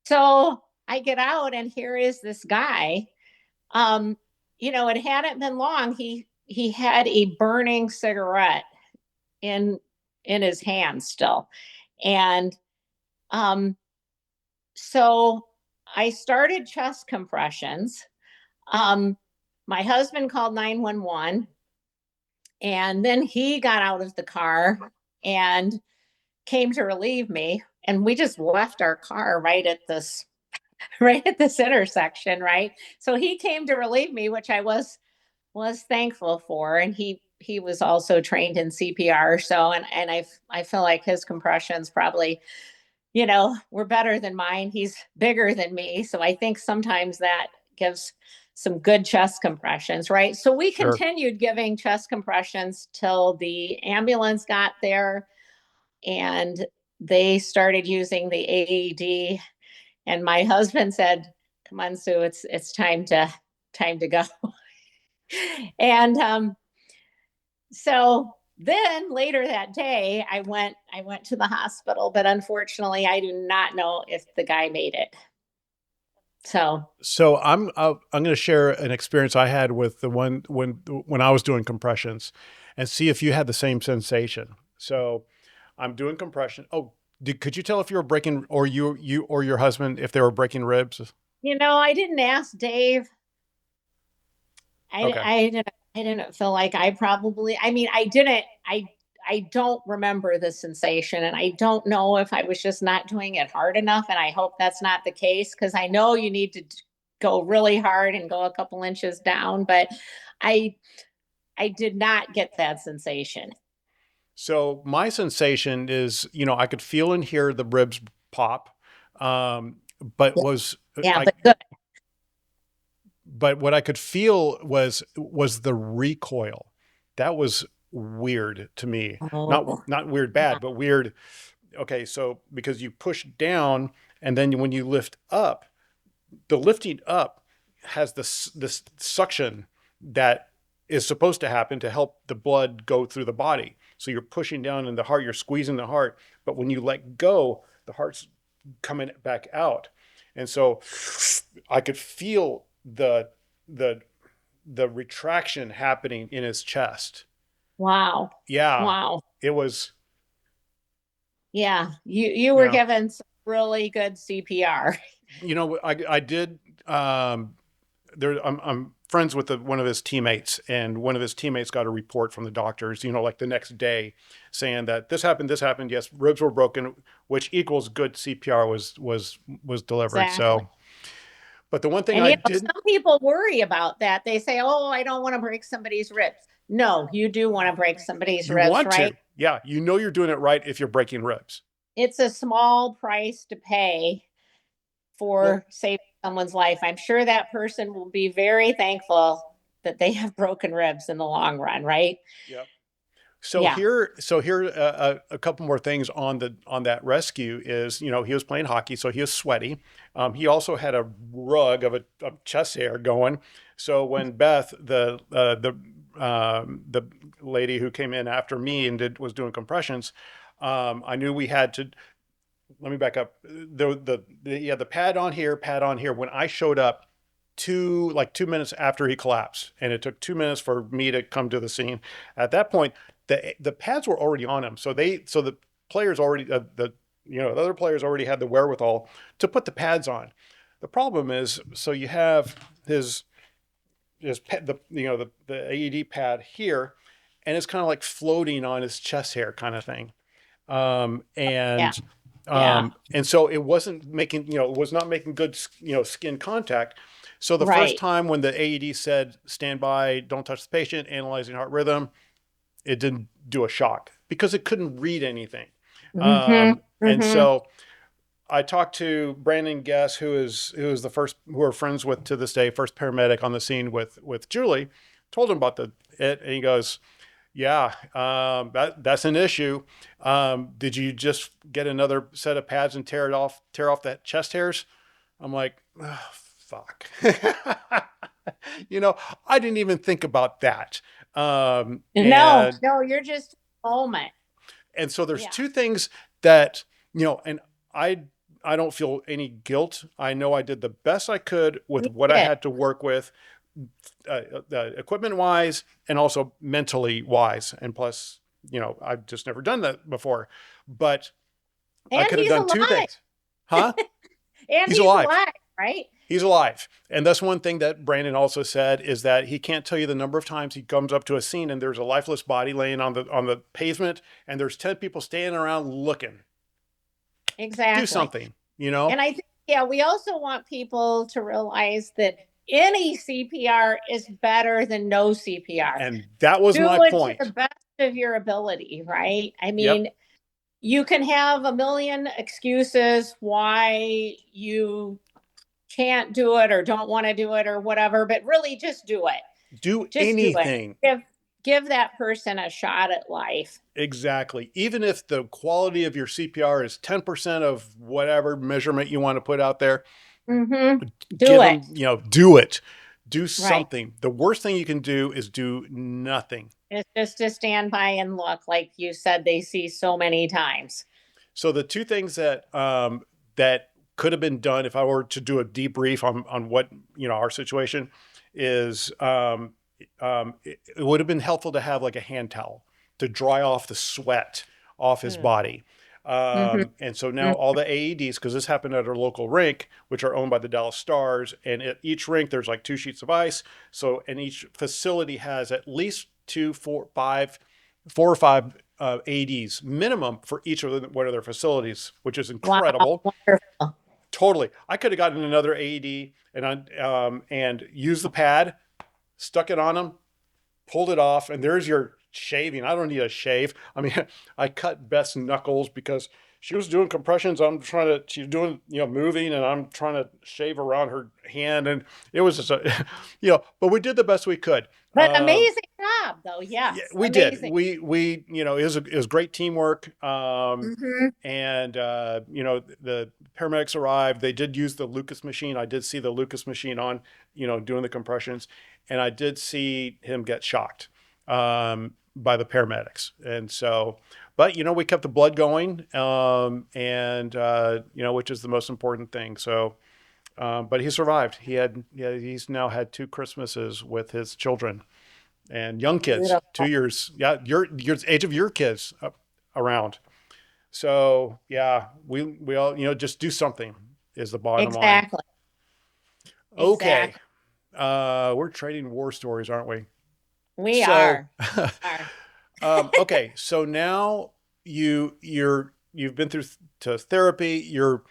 So I get out and here is this guy. Um, it hadn't been long. He had a burning cigarette in in his hand still. And um, so I started chest compressions. Um, my husband called 911 and then he got out of the car and came to relieve me. And we just left our car right at this. right at this intersection, right? So he came to relieve me, which I was thankful for, and he was also trained in CPR. So and I feel like his compressions probably, were better than mine. He's bigger than me, so I think sometimes that gives some good chest compressions, right? So we Sure. continued giving chest compressions till the ambulance got there, and they started using the AED. And my husband said, "Come on, Sue, it's time to go." And so then later that day, I went to the hospital, but unfortunately, I do not know if the guy made it. So So I'm going to share an experience I had with the one when I was doing compressions, and see if you had the same sensation. So I'm doing compression. Oh, could you tell if you were breaking, or you or your husband, if they were breaking ribs? I didn't ask Dave. I Okay. I didn't I didn't feel like I probably. I mean, I didn't. I don't remember the sensation, and I don't know if I was just not doing it hard enough. And I hope that's not the case, because I know you need to go really hard and go a couple inches down. But I I did not get that sensation. So my sensation is, I could feel and hear the ribs pop, um, but Yeah, was yeah, I but good. but what I could feel was the recoil. That was weird to me. Not Oh, not weird yeah. bad, but weird. Okay, so because you push down, and then when you lift up, the lifting up has this suction that is supposed to happen to help the blood go through the body. So you're pushing down in the heart, you're squeezing the heart, but when you let go, the heart's coming back out. And so I could feel the the retraction happening in his chest. Wow. Yeah, Wow. it was, Yeah. You you were know, given some really good CPR. I did there I'm friends with one of his teammates, and one of his teammates got a report from the doctors, like the next day, saying that this happened, yes, ribs were broken, which equals good CPR was delivered. Exactly. So, but the one thing And I did, some people worry about that. They say, "Oh, I don't want to break somebody's ribs." No, you do want to break somebody's you ribs, want right? to, yeah, you're doing it right if you're breaking ribs. It's a small price to pay Well, for saving someone's life. I'm sure that person will be very thankful that they have broken ribs in the long run, right? yeah. So Yeah, here, a couple more things on that rescue is, he was playing hockey, so he was sweaty. He also had a rug of chest hair going. So when Beth, the lady who came in after me and was doing compressions, I knew we had to. Let me back up. The pad on here, pad on here. When I showed up, 2 minutes after he collapsed, and it took 2 minutes for me to come to the scene. At that point, the pads were already on him, so the players already the other players already had the wherewithal to put the pads on. The problem is, so you have his the AED pad here, and it's kind of like floating on his chest hair, kind of thing. um, yeah, and yeah. and so it wasn't making, it was not making good, skin contact. So the first Right. time when the AED said stand by, don't touch the patient, analyzing heart rhythm, it didn't do a shock because it couldn't read anything. Mm-hmm. And Mm-hmm. so I talked to Brandon Guess, who is the first, who we're friends with to this day, first paramedic on the scene with Julie. Told him about it, and he goes, yeah, that's an issue. Did you just get another set of pads and tear off that chest hairs? I'm like, oh, fuck. you know, I didn't even think about that. Um, No, and no, you're just a moment. and so there's Yeah. two things that, and I I don't feel any guilt. I know I did the best I could with You what I did. had to work with, equipment wise, and also mentally wise. And plus, I've just never done that before. But I And could have he's done two alive. things. Huh? And He's he's alive. alive, right? He's alive. And that's one thing that Brandon also said, is that he can't tell you the number of times he comes up to a scene and there's a lifeless body laying on the pavement, and there's 10 people standing around looking. Do Exactly. something, you know? And I think yeah, we also want people to realize that any CPR is better than no CPR. And that was my Do it to the point. best of your ability, right? I Yep. mean, you can have a million excuses why you can't do it or don't want to do it or whatever, but really just do it. Do Just do it. anything. Give that person a shot at life. Exactly. Even if the quality of your CPR is 10% of whatever measurement you want to put out there, Mm-hmm. Do give it. them, do it. Do Right. something. The worst thing you can do is do nothing. It's just to stand by and look, like you said, they see so many times. So the two things that could have been done if I were to do a debrief on what our situation is, it would have been helpful to have like a hand towel to dry off the sweat off his Mm. body. Mm-hmm. And so now all the AEDs, because this happened at our local rink, which are owned by the Dallas Stars, and at each rink there's like two sheets of ice. So, and each facility has at least two, four, five, four or five ADs minimum for each of one of their facilities, which is Wow. incredible. Wonderful. Totally, I could have gotten another AED and used the pad, stuck it on them, pulled it off, and there's your shaving. I don't need a shave. I mean, I cut Beth's knuckles because she was doing compressions. She's doing, moving, and I'm trying to shave around her hand, and it was just a, but we did the best we could. But amazing job, though. Yeah, Yes. we did. Amazing. We it was great teamwork. Mm-hmm. And the paramedics arrived. They did use the Lucas machine. I did see the Lucas machine on, doing the compressions, and I did see him get shocked by the paramedics. And so, but we kept the blood going, and which is the most important thing. So. But he survived. He's now had two Christmases with his children and young kids, Beautiful. 2 years. Yeah, your age of your kids around. So yeah, we all just do something is the bottom line. Exactly. Okay, Exactly. we're trading war stories, aren't we? We So are. Are. okay, so now you've been through to therapy. You're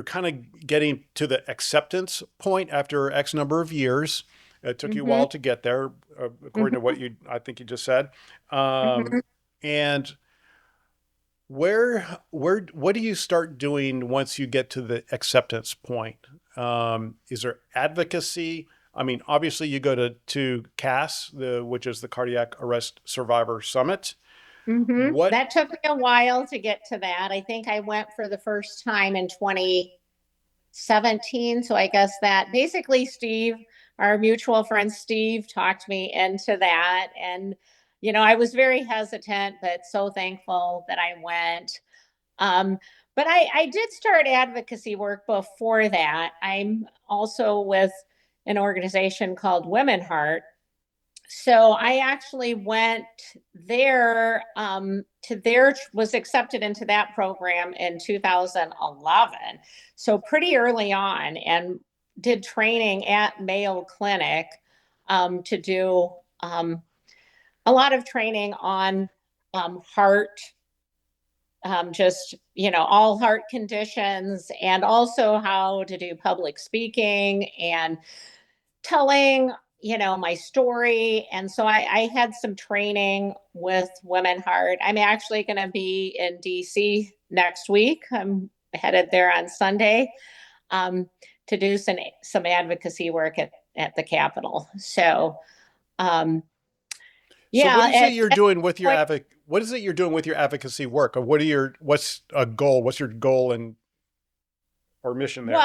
kind of getting to the acceptance point after X number of years. It took you a Mm-hmm. while to get there, according to Mm-hmm. what I think you just said. Mm-hmm. And what do you start doing once you get to the acceptance point? Is there advocacy? I mean, obviously you go to CAS, which is the Cardiac Arrest Survivor Summit. Mm-hmm. What? That took me a while to get to that. I think I went for the first time in 2017. So I guess that basically Steve, our mutual friend Steve, talked me into that. And, I was very hesitant, but so thankful that I went. Um, but I did start advocacy work before that. I'm also with an organization called Women Heart. So I actually went there was accepted into that program in 2011. So pretty early on, and did training at Mayo Clinic to do a lot of training on heart, just all heart conditions, and also how to do public speaking and telling my story. And so I had some training with Women Heart. I'm actually going to be in DC next week. I'm headed there on Sunday, um, to do some advocacy work at the Capitol. So So what yeah, is it you're at doing with your point, What is it you're doing with your advocacy work? Or what's a goal? What's your goal and or mission there?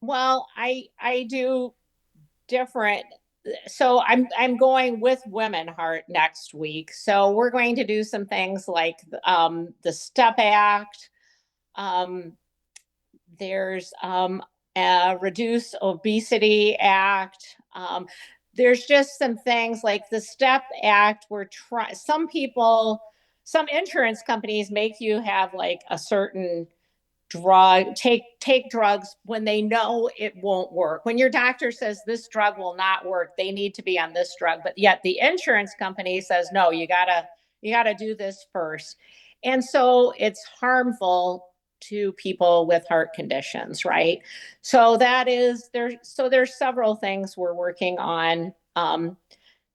well, I do different. So I'm going with Women Heart next week. So we're going to do some things like the Step Act. Um, there's a Reduce Obesity Act. There's just some things like the Step Act. Some insurance companies make you have like a certain take drugs when they know it won't work. When your doctor says this drug will not work, they need to be on this drug, but yet the insurance company says no, you got to do this first. And so it's harmful to people with heart conditions, right? So that is there. So there's several things we're working on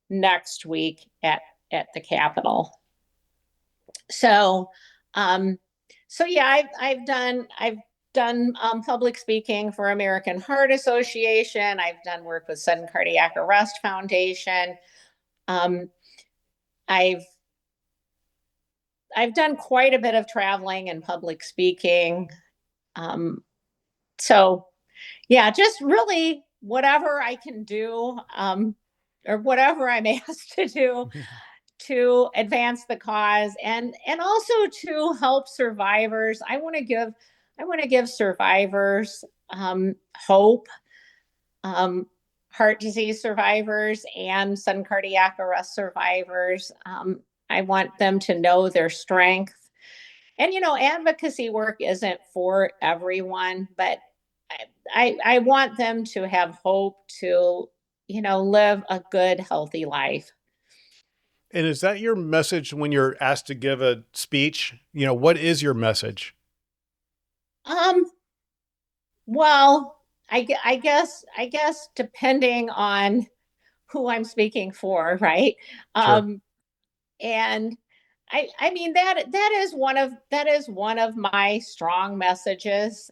next week at the Capitol. So, um, so yeah, I've done public speaking for American Heart Association. I've done work with Sudden Cardiac Arrest Foundation. Um, I've I've done quite a bit of traveling and public speaking. Um, so yeah, just really whatever I can do, or whatever I'm asked to do to advance the cause and also to help survivors. I want to give survivors hope, um, heart disease survivors and sudden cardiac arrest survivors. I want them to know their strength. And advocacy work isn't for everyone, but I want them to have hope to live a good, healthy life. And is that your message when you're asked to give a speech? What is your message? Um, well, I guess depending on who I'm speaking for, right? Sure. Um, and I mean that is one of my strong messages.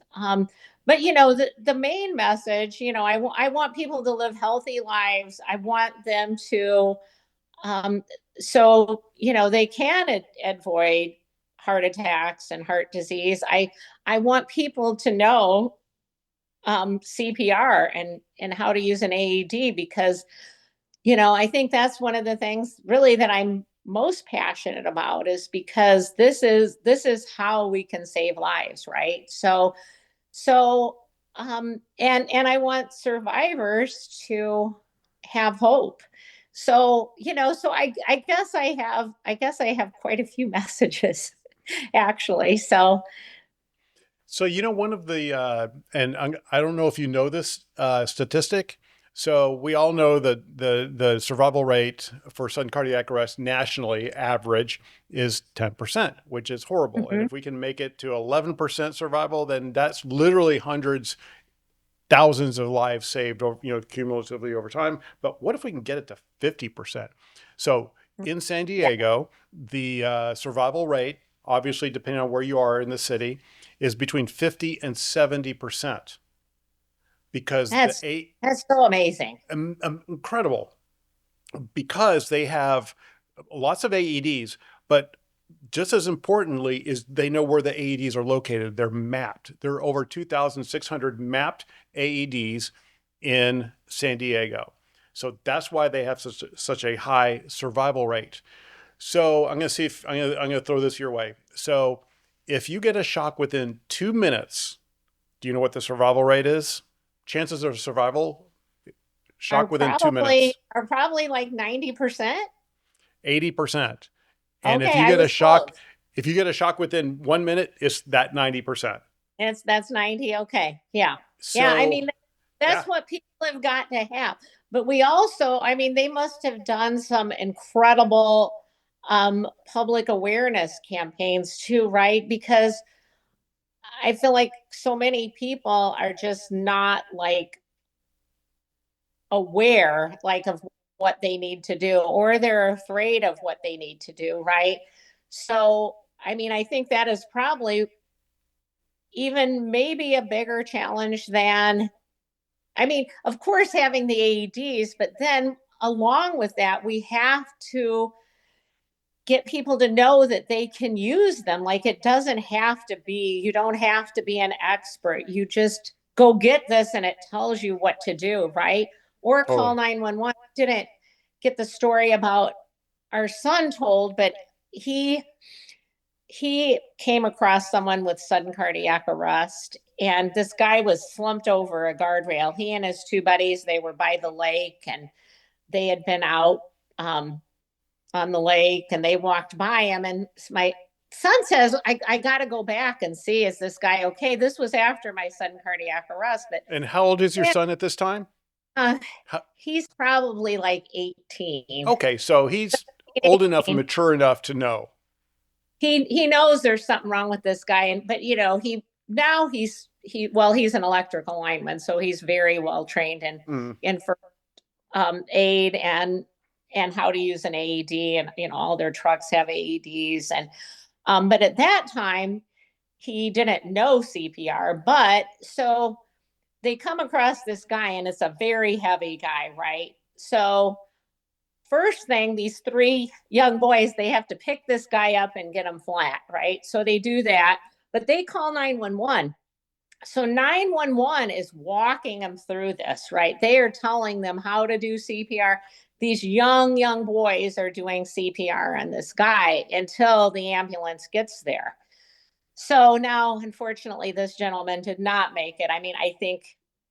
But the main message, I want people to live healthy lives. I want them to um, so they can avoid heart attacks and heart disease. I want people to know CPR and how to use an AED because I think that's one of the things really that I'm most passionate about is because this is how we can save lives, right? And I want survivors to have hope. So I guess I have quite a few messages actually. So So, one of the, and I don't know if you know this statistic. So we all know that the survival rate for sudden cardiac arrest nationally average is 10%, which is horrible. And mhm. if we can make it to 11% survival, then that's literally hundreds, thousands of lives saved, cumulatively over time. But what if we can get it to 50%? So in San Yeah, Diego, the survival rate, obviously depending on where you are in the city, is between 50 and 70% because the that's eight that's so amazing. incredible because they have lots of AEDs, but just as importantly is they know where the AEDs are located. They're mapped. There are over 2,600 mapped AEDs in San Diego. So that's why they have such a high survival rate. So I'm going to see if I'm going to throw this your way. So if you get a shock within 2 minutes, do you know what the survival rate is? Chances of survival, Are shock within two probably minutes, are probably like 90%. 80%. And if Okay, you I get a was shock, close. if you get a shock within 1 minute, it's that 90%. That's 90. Okay. Yeah. Yeah. I So mean, that's yeah, what people have got to have. But we also, I mean, they must have done some incredible public awareness campaigns too, right? Because I feel like so many people are just not like aware like of what they need to do or they're afraid of what they need to do, right? So, I mean, I think that is probably even maybe a bigger challenge than I mean, of course, having the AEDs, but then along with that, we have to get people to know that they can use them. Like it doesn't have to be, you don't have to be an expert. You just go get this and it tells you what to do, right? Or call totally. 911. Didn't get the story about our son told, but he he came across someone with sudden cardiac arrest and this guy was slumped over a guardrail. He and his two buddies, they were by the lake and they had been out on the lake and they walked by him and my son says I got to go back and see is this guy okay. This was after my sudden cardiac arrest, but And how old is your yeah, son at this time? uh, How, he's probably like 18. okay, so he's old enough and mature enough to know. he knows there's something wrong with this guy, and but he's an electrical lineman, so he's very well trained Mm. in for aid and how to use an AED, and all their trucks have AEDs, and but at that time he didn't know CPR, but so they come across this guy, and it's a very heavy guy, right? So first thing, these three young boys, they have to pick this guy up and get him flat, right? So they do that, but they call 911. So 911 is walking them through this, right? They are telling them how to do CPR. These young boys are doing CPR on this guy until the ambulance gets there. So now, unfortunately, this gentleman did not make it. I mean, I think,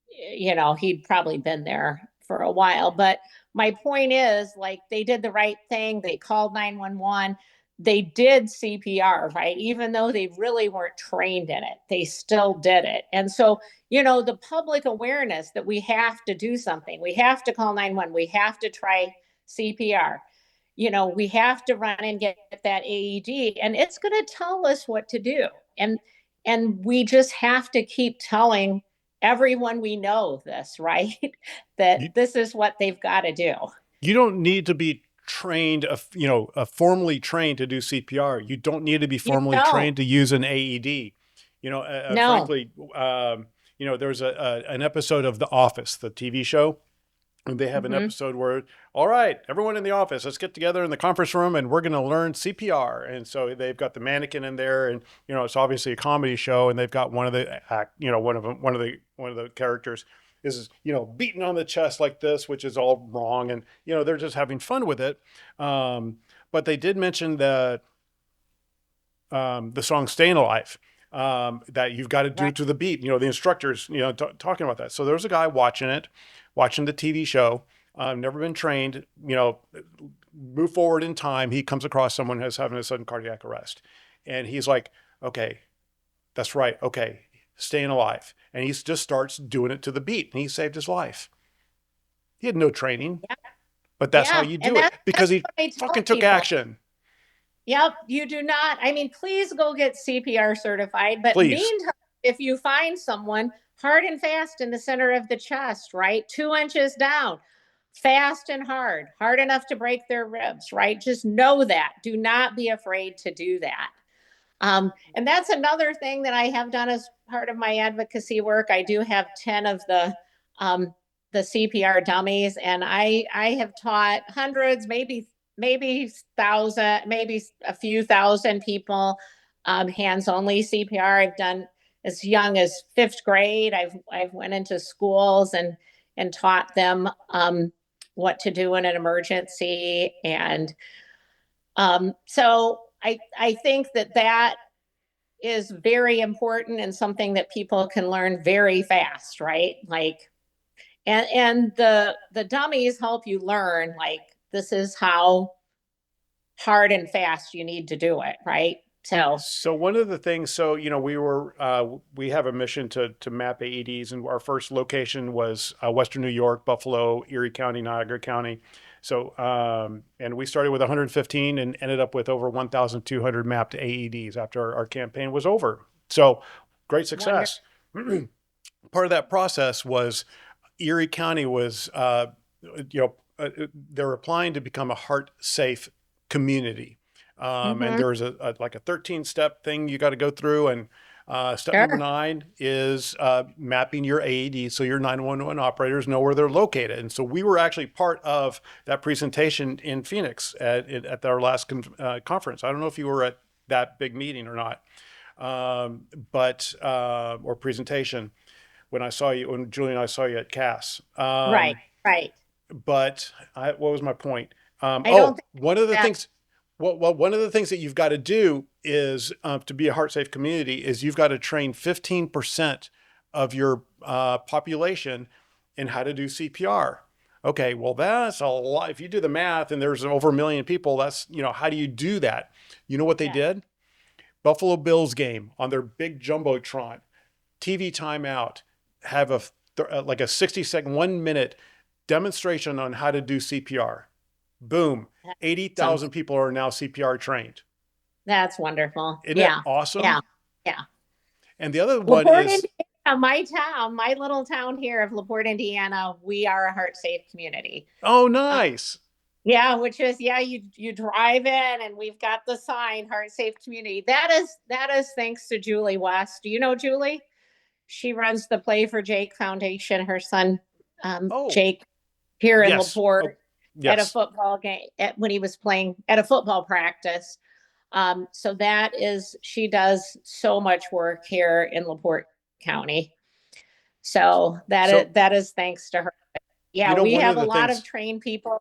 he'd probably been there for a while. But my point is, like, they did the right thing. They called 911. They did CPR, right? Even though they really weren't trained in it, they still did it. And so, the public awareness that we have to do something, we have to call 911, we have to try CPR, we have to run and get that AED, and it's going to tell us what to do. And and we just have to keep telling everyone we know this, right? That You, this is what they've got to do. you don't need to be trained, formally trained to do CPR. You don't need to be You formally don't. trained to use an AED. No. Frankly, there's an episode of The Office, the TV show. And they have an Mm-hmm. episode where, all right, everyone in the office, let's get together in the conference room and we're going to learn CPR. And so they've got the mannequin in there, and it's obviously a comedy show, and they've got one of the one of the characters is beating on the chest like this, which is all wrong, and they're just having fun with it. But they did mention the song "Staying Alive." That you've got to do Right. it to the beat. The instructors, talking about that. So there's a guy watching it, watching the TV show. Never been trained. Move forward in time. He comes across someone who's having a sudden cardiac arrest, and he's like, "Okay, that's right. Okay, staying alive." And he just starts doing it to the beat, and he saved his life. He had no training, Yeah. but that's how Yeah. you And do it that's because he what I tell fucking took people. action. Yep, you do not. I mean, please go get CPR certified. But Please. meantime, if you find someone, hard and fast in the center of the chest, right? 2 inches down, fast and hard enough to break their ribs, right? Just know that. Do not be afraid to do that. And that's another thing that I have done as part of my advocacy work. I do have 10 of the CPR dummies, and I have taught hundreds, maybe thousand, maybe a few thousand people hands only CPR. I've done as young as fifth grade. I've went into schools and taught them what to do in an emergency, and so I think that is very important and something that people can learn very fast, right? Like, and the dummies help you learn, like, this is how hard and fast you need to do it, right? So So one of the things, we have a mission to map AEDs, and our first location was Western New York, Buffalo, Erie County, Niagara County. So and we started with 115 and ended up with over 1,200 mapped AEDs after our campaign was over. So great wonder. success. Part of that process was Erie County was, they're applying to become a heart safe community. And Mm-hmm. there was like a 13-step thing you got to go through. And step number Sure. 9 is mapping your AED so your 911 operators know where they're located. And so we were actually part of that presentation in Phoenix at our last conference. I don't know if you were at that big meeting or not, or presentation when Julie and I saw you at Cass. Right. Right. What was my point? I don't think One of the that. things, well, one of the things that you've got to do is to be a heart safe community is you've got to train 15% of your population in how to do CPR. Okay, well, that's a lot. If you do the math and there's over 1 million people, that's, how do you do that? You know what they Yeah. did? Buffalo Bills game on their big Jumbotron, TV timeout, have like a 60-second, 1 minute demonstration on how to do CPR. Boom. Awesome. 80,000 people are now CPR trained. That's wonderful. Isn't it Yeah. awesome? Yeah. Yeah. And the other one LaPorte, is, Indiana, my town, my little town here of LaPorte, Indiana, we are a heart safe community. oh, Uh, nice. yeah, which is yeah, you drive in and we've got the sign heart safe community. That is thanks to Julie West. Do you know Julie? She runs the Play for Jake Foundation. Her son Oh, Jake here in yes. Oh, LaPorte at a yes. football game when he was playing at a football practice. So that is she does so much work here in LaPorte County. So So, that is thanks to her. you Yeah, know, we one have of a the lot of things, trained people,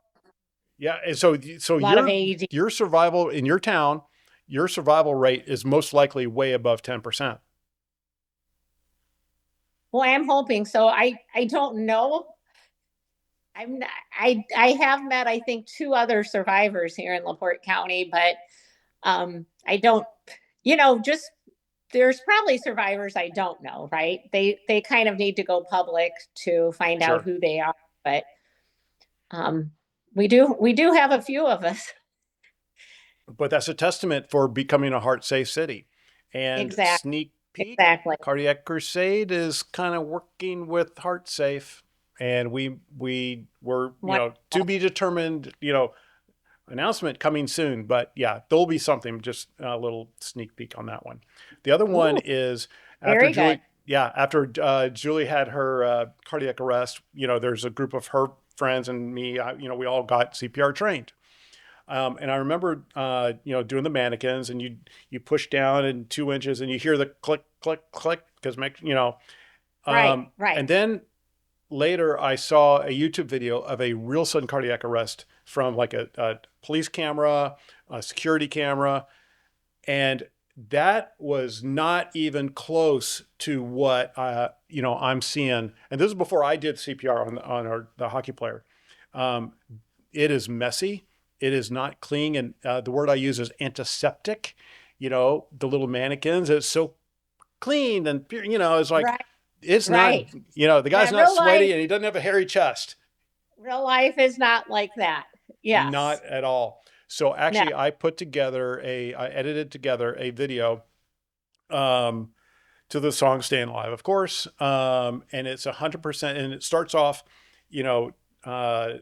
yeah. And so a lot of AED. your survival in your town, your survival rate is most likely way above 10%. Well, I'm hoping so. I don't know. I'm not, I have met I think two other survivors here in LaPorte County, but I don't just there's probably survivors I don't know, right? They kind of need to go public to find out Sure. who they are, but um we do have a few of us. But that's a testament for becoming a heart safe city. And Exactly. sneak peek, Exactly. Cardiac Crusade is kind of working with Heart Safe. And we were, to Wonderful. be determined, announcement coming soon. But yeah, there'll be something, just a little sneak peek on that one. The other one Ooh, is after very good. Julie, yeah, after Julie had her cardiac arrest, there's a group of her friends and me, we all got CPR trained. And I remember, doing the mannequins, and you push down in 2 inches, and you hear the click, click, click, because Right, right. and then later I saw a YouTube video of a real sudden cardiac arrest from like a police camera, a security camera, and that was not even close to what I'm seeing. And this is before I did CPR the hockey player. Um, it is messy. It is not clean. And the word I use is antiseptic. The little mannequins, it's so clean and pure, it's like, Right, it's not, right. the guy's Yeah, not sweaty and he doesn't have a hairy chest. real life is not like that. Yes. Not at all. So No. actually, I edited together a video um, to the song "Staying Alive," of course, and it's 100%. And it starts off, you know, uh,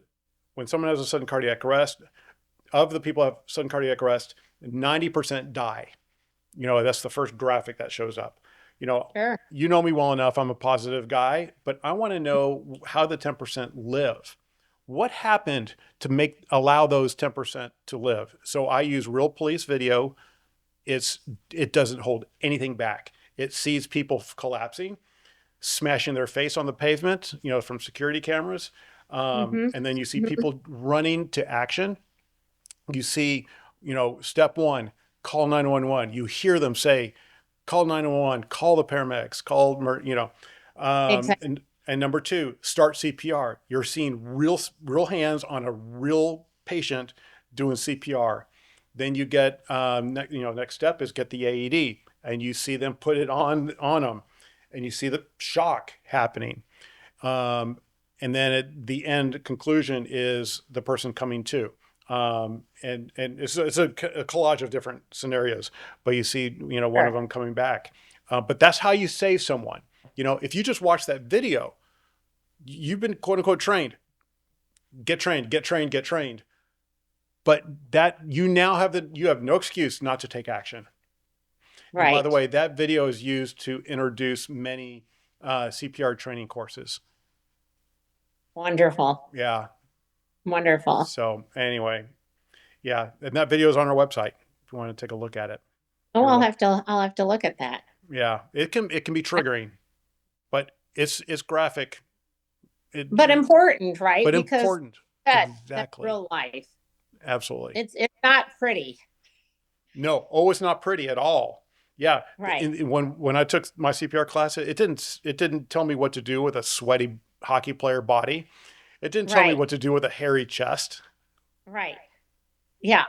when someone has a sudden cardiac arrest. Of the people who have sudden cardiac arrest, 90% die. That's the first graphic that shows up. You know, Sure. you know me well enough. I'm a positive guy, but I want to know how the 10% live. What happened to allow those 10% to live? So I use real police video. It doesn't hold anything back. It sees people collapsing, smashing their face on the pavement, from security cameras. Mm-hmm. And then you see Mm-hmm. people running to action. You see, step one, call 911. You hear them say, call 911, call the paramedics, Exactly. and number two, start CPR. You're seeing real hands on a real patient doing CPR. Then you get, next step is get the AED, and you see them put it on them, and you see the shock happening. And then at the end conclusion is the person coming to. And it's a collage of different scenarios, but you see, one of Sure. them coming back. But that's how you save someone. If you just watch that video, you've been quote unquote trained. Get trained, get trained, get trained. But that you have no excuse not to take action. And by the Right. way, that video is used to introduce many CPR training courses. Wonderful. Yeah. Wonderful. So anyway, yeah, and that video is on our website if you want to take a look at it. Oh, You're welcome. I'll have to look at that. Yeah, it can be triggering, but it's graphic. But important, right? But Because important. that's Exactly. real life. Absolutely. It's not pretty. No, oh, it's not pretty at all. Yeah, Right. when I took my CPR class, it didn't tell me what to do with a sweaty hockey player body. It didn't tell me Right. what to do with a hairy chest. Right. Yeah.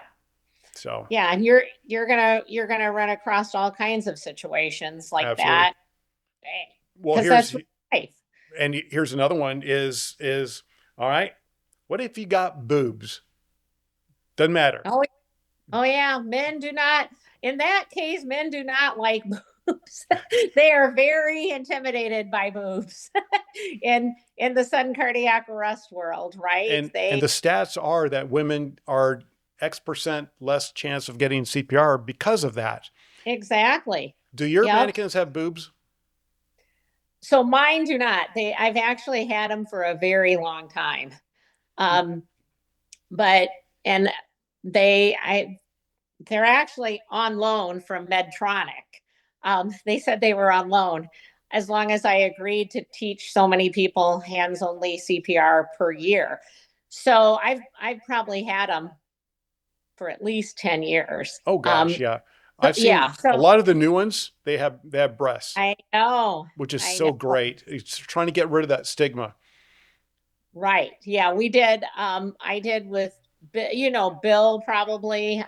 So, Yeah. And you're gonna run across all kinds of situations like absolutely. that. Well, Because that's life. here's another one is all right. What if you got boobs? Doesn't matter. Oh, Oh yeah, men do not. In that case, men do not like boobs. They are very intimidated by boobs in the sudden cardiac arrest world, right? And They the stats are that women are X% less chance of getting CPR because of that. exactly. Do your Yep. mannequins have boobs? So mine do not. I've actually had them for a very long time. Um, but and I they're actually on loan from Medtronic. They said they were on loan as long as I agreed to teach so many people hands only CPR per year. So I've probably had them for at least 10 years. Oh gosh, yeah. So, I've seen yeah, a so lot of the new ones. They have breasts, I know, which is I so know. great. It's trying to get rid of that stigma. Right. Yeah, we did. I did with, Bill probably.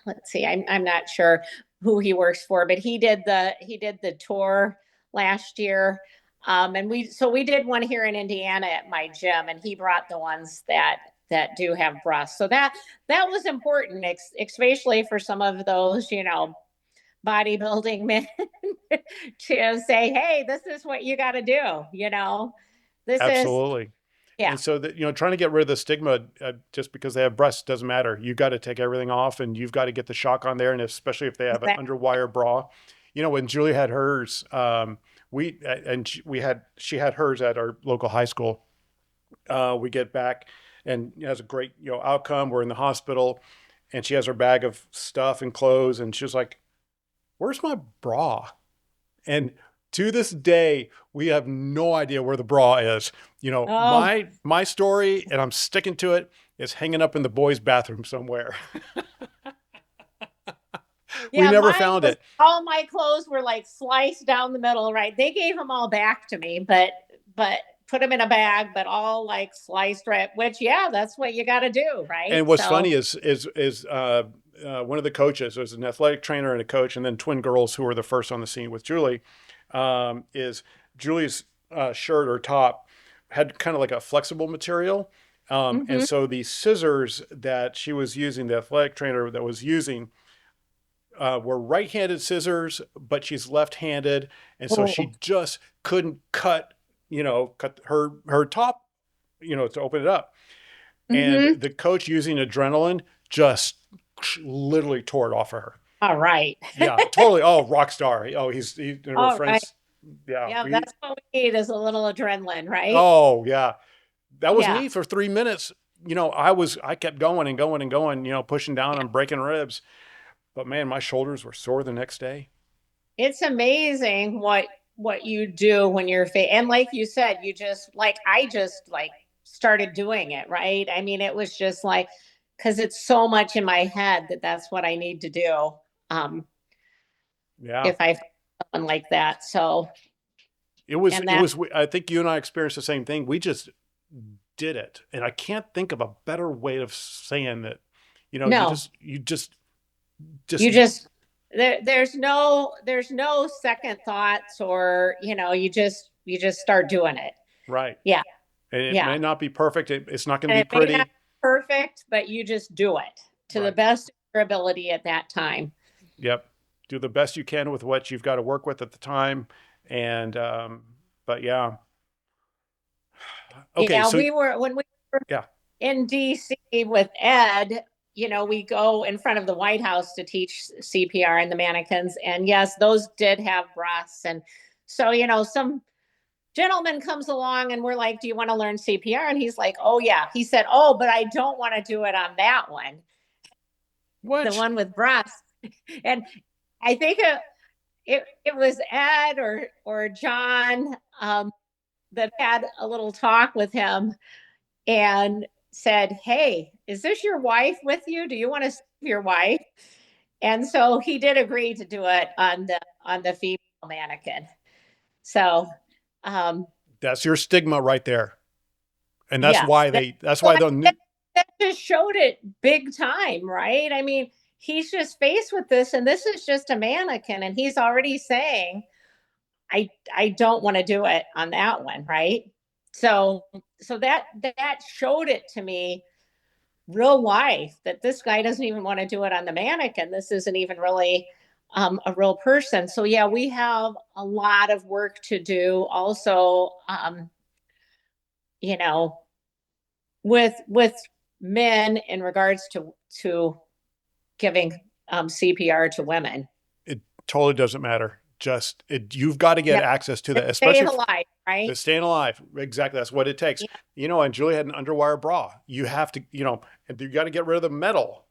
Let's see. I'm not sure who he works for, but he did the tour last year. And we did one here in Indiana at my gym, and he brought the ones that do have breasts. So that was important, especially for some of those, bodybuilding men to say, hey, this is what you got to do. This is, Absolutely. yeah. And so that, trying to get rid of the stigma, just because they have breasts doesn't matter. You got to take everything off, and you've got to get the shock on there. And especially if they have an Exactly. underwire bra, when Julie had hers, she had hers at our local high school. We get back, and it has a great, outcome. We're in the hospital, and she has her bag of stuff and clothes, and she was like, "Where's my bra?" And to this day, we have no idea where the bra is. Oh, My story, and I'm sticking to it, is hanging up in the boys' bathroom somewhere. We yeah, never mine found was it. all my clothes were like sliced down the middle, right? They gave them all back to me, but put them in a bag, but all like sliced right, which yeah, that's what you got to do, right? And what's So, funny is one of the coaches, there's an athletic trainer and a coach, and then twin girls who were the first on the scene with Julie. Is Julie's shirt or top had kind of like a flexible material. And mhm. so the scissors that she was using, the athletic trainer that was using, were right-handed scissors, but she's left-handed, and so Oh, she just couldn't cut her top, to open it up. And mhm. the coach, using adrenaline, just literally tore it off of her. All right. Yeah, totally. Oh, rock star. Oh, her All right. friends. Yeah, Yeah, that's what we need is a little adrenaline, right? oh yeah, that was Yeah. me for 3 minutes. I kept going and going and going, pushing down and breaking ribs. But man, my shoulders were sore the next day. It's amazing what you do when you're and like you said, you just like I just like started doing it, right? I mean, it was just like because it's so much in my head that that's what I need to do. um Yeah, if I find someone like that. So, it was. and It that was. I think you and I experienced the same thing. We just did it, and I can't think of a better way of saying that. You no, just you just there's no second thoughts, or you just start doing it. right. Yeah. And it Yeah. may not be perfect. It's not going to And be it may not pretty. be perfect, but you just do it to the Right. best of your ability at that time. Yep. Do the best you can with what you've got to work with at the time. And, but yeah. Okay. Yeah, So, when we were yeah. in DC with Ed, we go in front of the White House to teach CPR and the mannequins. And yes, those did have breaths. And so, some gentleman comes along and we're like, do you want to learn CPR? And he's like, oh, yeah. He said, oh, but I don't want to do it on that one, the What? one with breaths. And I think it was Ed or John, that had a little talk with him and said, "Hey, is this your wife with you? Do you want to save your wife?" And so he did agree to do it on the female mannequin. So, um, That's your stigma right there. And yes, that's well, why the new, that just showed it big time, right? I mean, he's just faced with this, and this is just a mannequin, and he's already saying, I don't want to do it on that one, right? So so that showed it to me real life that this guy doesn't even want to do it on the mannequin. This isn't even really a real person. So yeah, we have a lot of work to do. Also, you know, with men in regards to giving CPR to women. It totally doesn't matter. Just you've got to get No, access to that, it's especially staying alive, right? to staying alive. Exactly, that's what it takes. Yeah, And Julie had an underwire bra. You have to, and you got to get rid of the metal.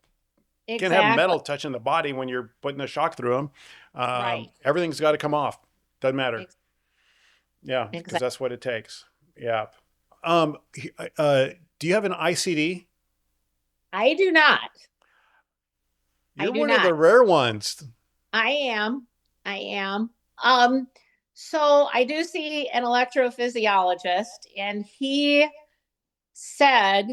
You can't have exactly. metal touching the body when you're putting the shock through them. Right. Everything's got to come off. Doesn't matter. Ex- Yeah, because exactly. that's what it takes. Yeah. Um, uh, do you have an ICD? I do not. I You're do one of the not. rare ones. I am. I am. Um, so I do see an electrophysiologist, and he said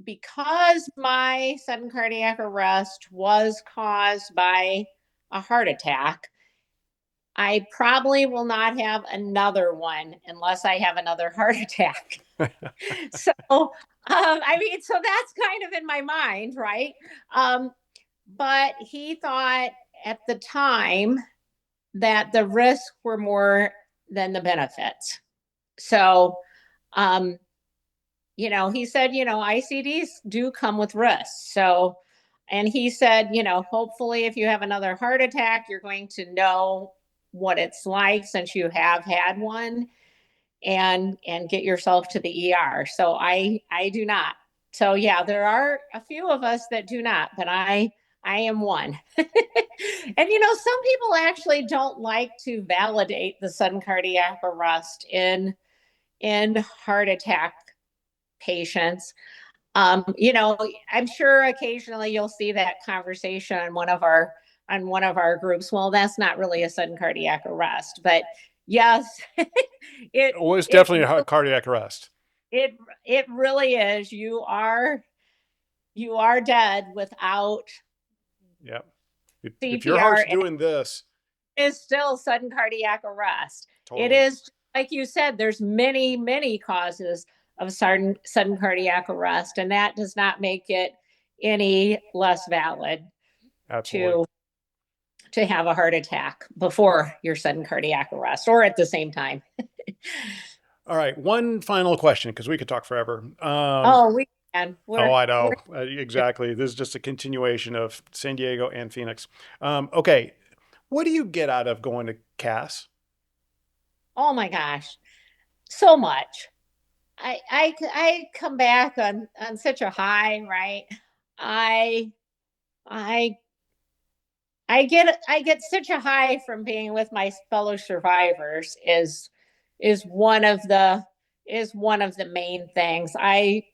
because my sudden cardiac arrest was caused by a heart attack, I probably will not have another one unless I have another heart attack. So, I mean, so that's kind of in my mind, right? Um, but he thought at the time that the risks were more than the benefits. So, um, he said, ICDs do come with risks. So, and he said, hopefully if you have another heart attack, you're going to know what it's like since you have had one and get yourself to the ER. So I do not. So yeah, there are a few of us that do not, but I am one. And some people actually don't like to validate the sudden cardiac arrest in heart attack patients. I'm sure occasionally you'll see that conversation on one of our groups. Well, that's not really a sudden cardiac arrest, but yes, it Well, it's it definitely a cardiac arrest. it it really is. You are dead without Yeah. If your CPR, heart's and doing this, it is still sudden cardiac arrest. It totally. is like you said. There's many causes of sudden cardiac arrest, and that does not make it any less valid Absolutely. to to have a heart attack before your sudden cardiac arrest or at the same time. All right. One final question because we could talk forever. Oh, we can. Oh, I We're know. Exactly. This is just a continuation of San Diego and Phoenix. Okay. What do you get out of going to Cass? oh my gosh, so much. I come back on such a high, right? I I I get such a high from being with my fellow survivors is one of the is one of the main things. I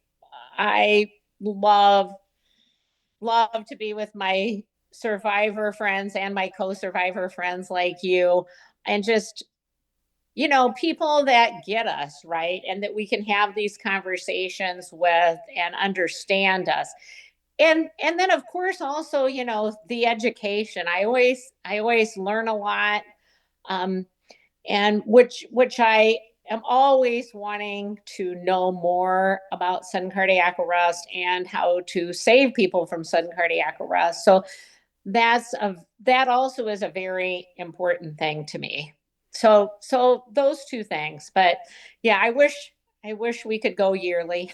love to be with my survivor friends and my co-survivor friends like you, and just people that get us right and that we can have these conversations with and understand us. And then of course also the education. I always learn a lot, um and which I am always wanting to know more about sudden cardiac arrest and how to save people from sudden cardiac arrest. So that also is a very important thing to me. So those two things. But yeah, I wish we could go yearly.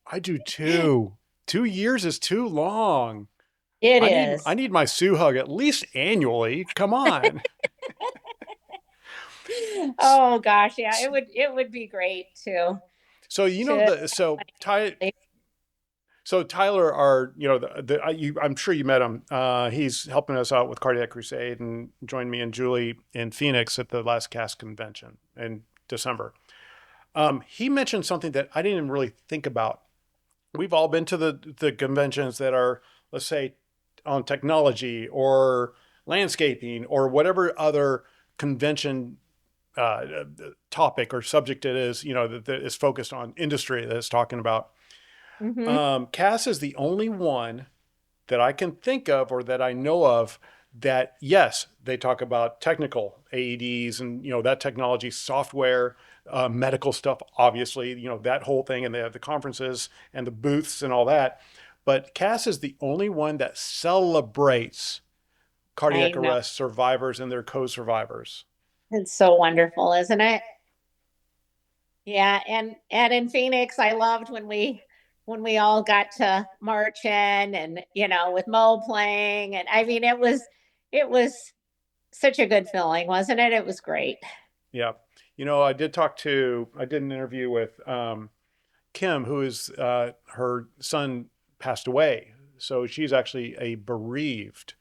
I do too. 2 years is too long. It I is. need my Sue hug at least annually. Come on. Oh gosh, yeah, it would be great So to Tyler, I'm sure you met him. He's helping us out with Cardiac Crusade and joined me and Julie in Phoenix at the last CAST convention in December. He mentioned something that I didn't even really think about. We've all been to the conventions that are, let's say, on technology or landscaping or whatever other convention topic or subject it is, that is focused on industry that it's talking about. Mhm. Cass is the only one that I can think of or that I know of that, yes, they talk about technical AEDs and, that technology software. medical stuff, obviously, that whole thing, and they have the conferences and the booths and all that. But Cass is the only one that celebrates I cardiac know. arrest survivors and their co-survivors. It's so wonderful, isn't it? Yeah, and in Phoenix, I loved when we all got to march in and with Mo playing, and I mean it was such a good feeling, wasn't it? It was great. Yeah. I did an interview with Kim, who is, her son passed away. So she's actually a bereaved.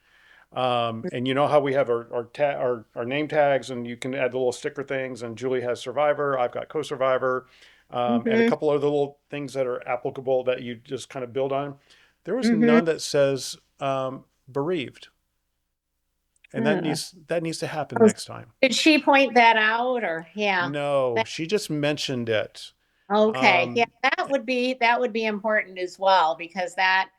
And you know how we have our name tags, and you can add the little sticker things. And Julie has survivor, I've got co-survivor, and a Mm-hmm. couple of the little things that are applicable that you just kind of build on. There was Mm-hmm. none that says bereaved, and Uh, that needs to happen next time. did she point that out, or yeah? No, she just mentioned it. Okay. Yeah, Um, that would be important as well because that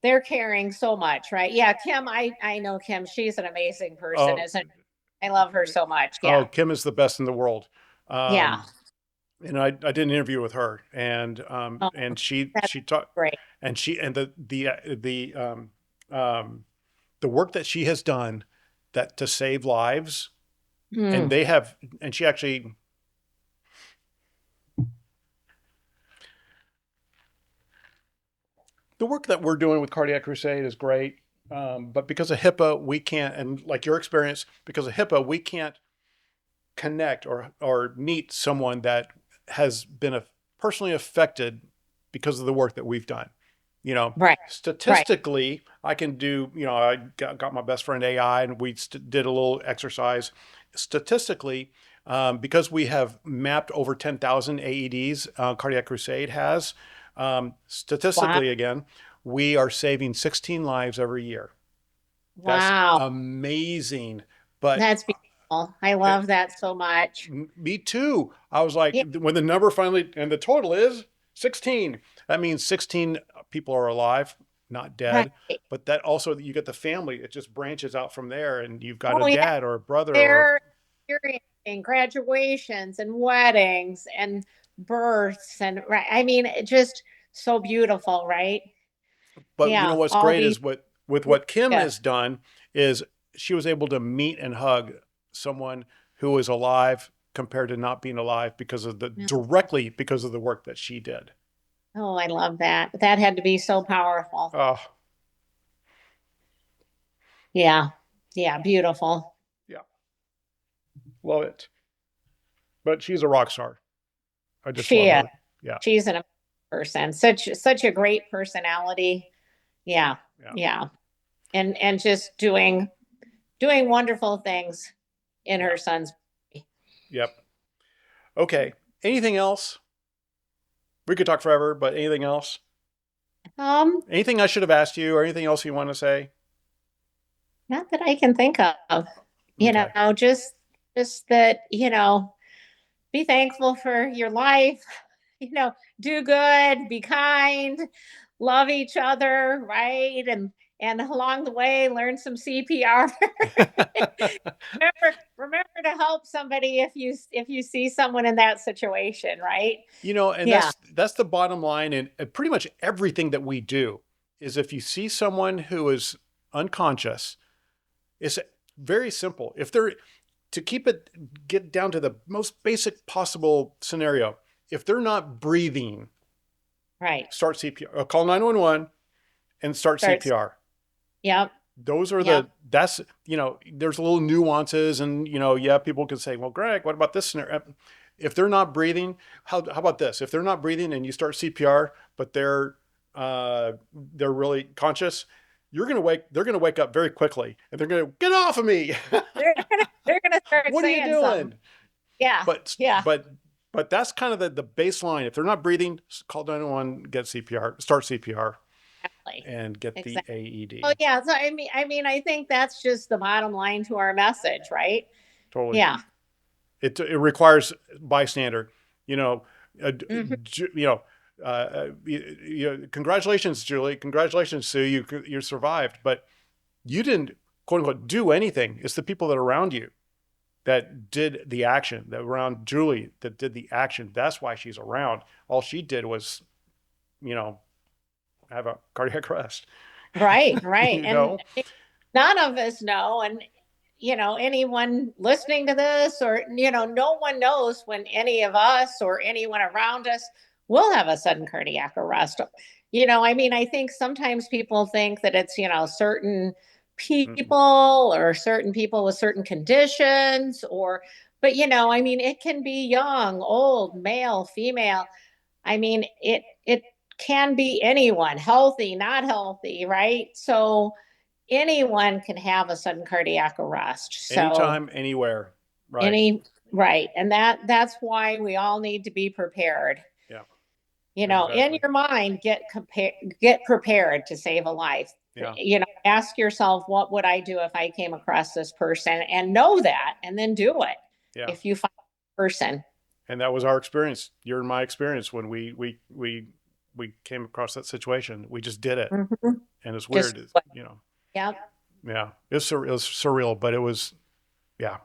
they're caring so much, right? Yeah, Kim, I know Kim. She's an amazing person, oh, isn't she? I love her so much. oh, Yeah. Kim is the best in the world. Yeah. And I did an interview with her, Oh, and that's she taught, great. and the work that she has done that to save lives, and Mm, they have, and she actually, the work that we're doing with Cardiac Crusade is great. But because of HIPAA, we can't, and like your experience, because of HIPAA, we can't connect or meet someone that has been personally affected because of the work that we've done. right. Right. Statistically, I can do, I got my best friend AI, and we did a little exercise. Statistically, because we have mapped over 10,000 AEDs, Cardiac Crusade has, Wow. statistically, again, we are saving 16 lives every year. That's Wow. amazing. But That's beautiful. I it, love that so much. me too. I was like, Yeah. when the number finally, and the total is 16, that means 16 people are alive, not dead. Right. But that also, you get the family, it just branches out from there, and you've got a Oh yeah. dad or a brother or, They're experiencing graduations and weddings and births and right. I mean, it just so beautiful, right? but Yeah. what's All great these is what Kim gifts. has done is she was able to meet and hug someone who is alive compared to not being alive because of directly because of the work that she did. Oh, I love that. That had to be so powerful. Oh, Yeah. Yeah. Beautiful. yeah, love it. But she's a rock star. I just She love is. her. Yeah, She's an amazing person. Such a great personality. Yeah. yeah, Yeah. And just doing wonderful things in yeah, her son's yep. Okay. Anything else? We could talk forever, but anything else? um Anything I should have asked you, or anything else you want to say? not that I can think of. You Okay. know, just that, be thankful for your life, do good, be kind, love each other, right? And along the way learn some CPR. Remember to help somebody if you see someone in that situation, right? And Yeah, that's the bottom line, and pretty much everything that we do is if you see someone who is unconscious, it's very simple. If they're to keep it get down to the most basic possible scenario, if they're not breathing, right. start CPR. Call 911 and start Starts. CPR. Yep. Those are Yep. that's, there's little nuances, and, yeah, people can say, well, Greg, what about this scenario? If they're not breathing, how about this? If they're not breathing and you start CPR, but they're really conscious, they're going to wake up very quickly, and they're going to get off of me. They're gonna start What are you saying something. doing? Yeah. But, Yeah. but, but that's kind of the baseline. If they're not breathing, call 911, get CPR, start CPR, Exactly. and get the Exactly. Oh AED. yeah. So I think that's just the bottom line to our message, right? Totally. Yeah. It requires bystander. You know, Hmm. you know, congratulations, Julie. Congratulations, Sue. You survived, but you didn't, quote unquote, do anything. It's the people that are around you. that did the action, that around Julie that did the action. That's why she's around. All she did was, you know, have a cardiac arrest. Right, right. You And know? none of us know. And, anyone listening to this, or, no one knows when any of us or anyone around us will have a sudden cardiac arrest. I mean, I think sometimes people think that it's, certain Mm-mm. people or certain people with certain conditions, but, I mean, it can be young, old, male, female. I mean, it can be anyone, healthy, not healthy, right? So anyone can have a sudden cardiac arrest. So Anytime, anywhere. Right. any right. And that's why we all need to be prepared. Yeah. In Exactly. your mind, get prepared to save a life. Yeah. Ask yourself, what would I do if I came across this person, and know that, and then do it Yeah. if you find a person. And that was our experience. Your and my experience when we came across that situation. We just did it, Mhm. and it's Just weird, you know. yep. Yeah, it was surreal, but it was yeah.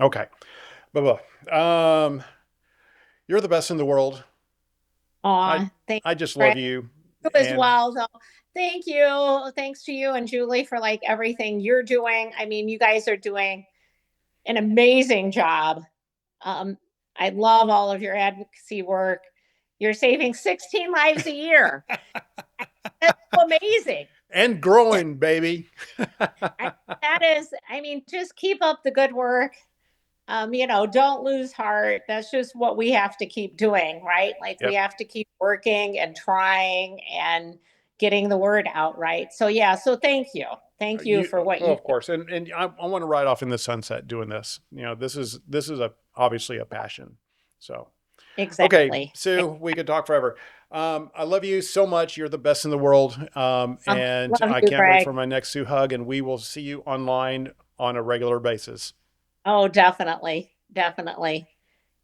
Okay, blah blah. You're the best in the world. I Aw, thank I just you love you, as and well. So thank you. Thanks to you and Julie for like everything you're doing. I mean, you guys are doing an amazing job. Um, I love all of your advocacy work. You're saving 16 lives a year. That's so amazing. and growing, baby. That is, I mean, just keep up the good work. Don't lose heart. That's just what we have to keep doing, right? Like we Yep. have to keep working and trying and getting the word out, right? So yeah, so thank you. Thank you You for what oh, you of do. course, and I want to ride off in the sunset doing this. You know, this is a obviously a passion. So okay, Exactly. Sue, we could talk forever. I love you so much. You're the best in the world. And Love I you, can't wait for Greg. my next Sue hug, and we will see you online on a regular basis. Oh, definitely. Definitely.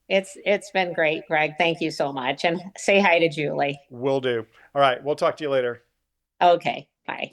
It's been great, Greg. Thank you so much. And say hi to Julie. Will do. All right. We'll talk to you later. Okay. Bye.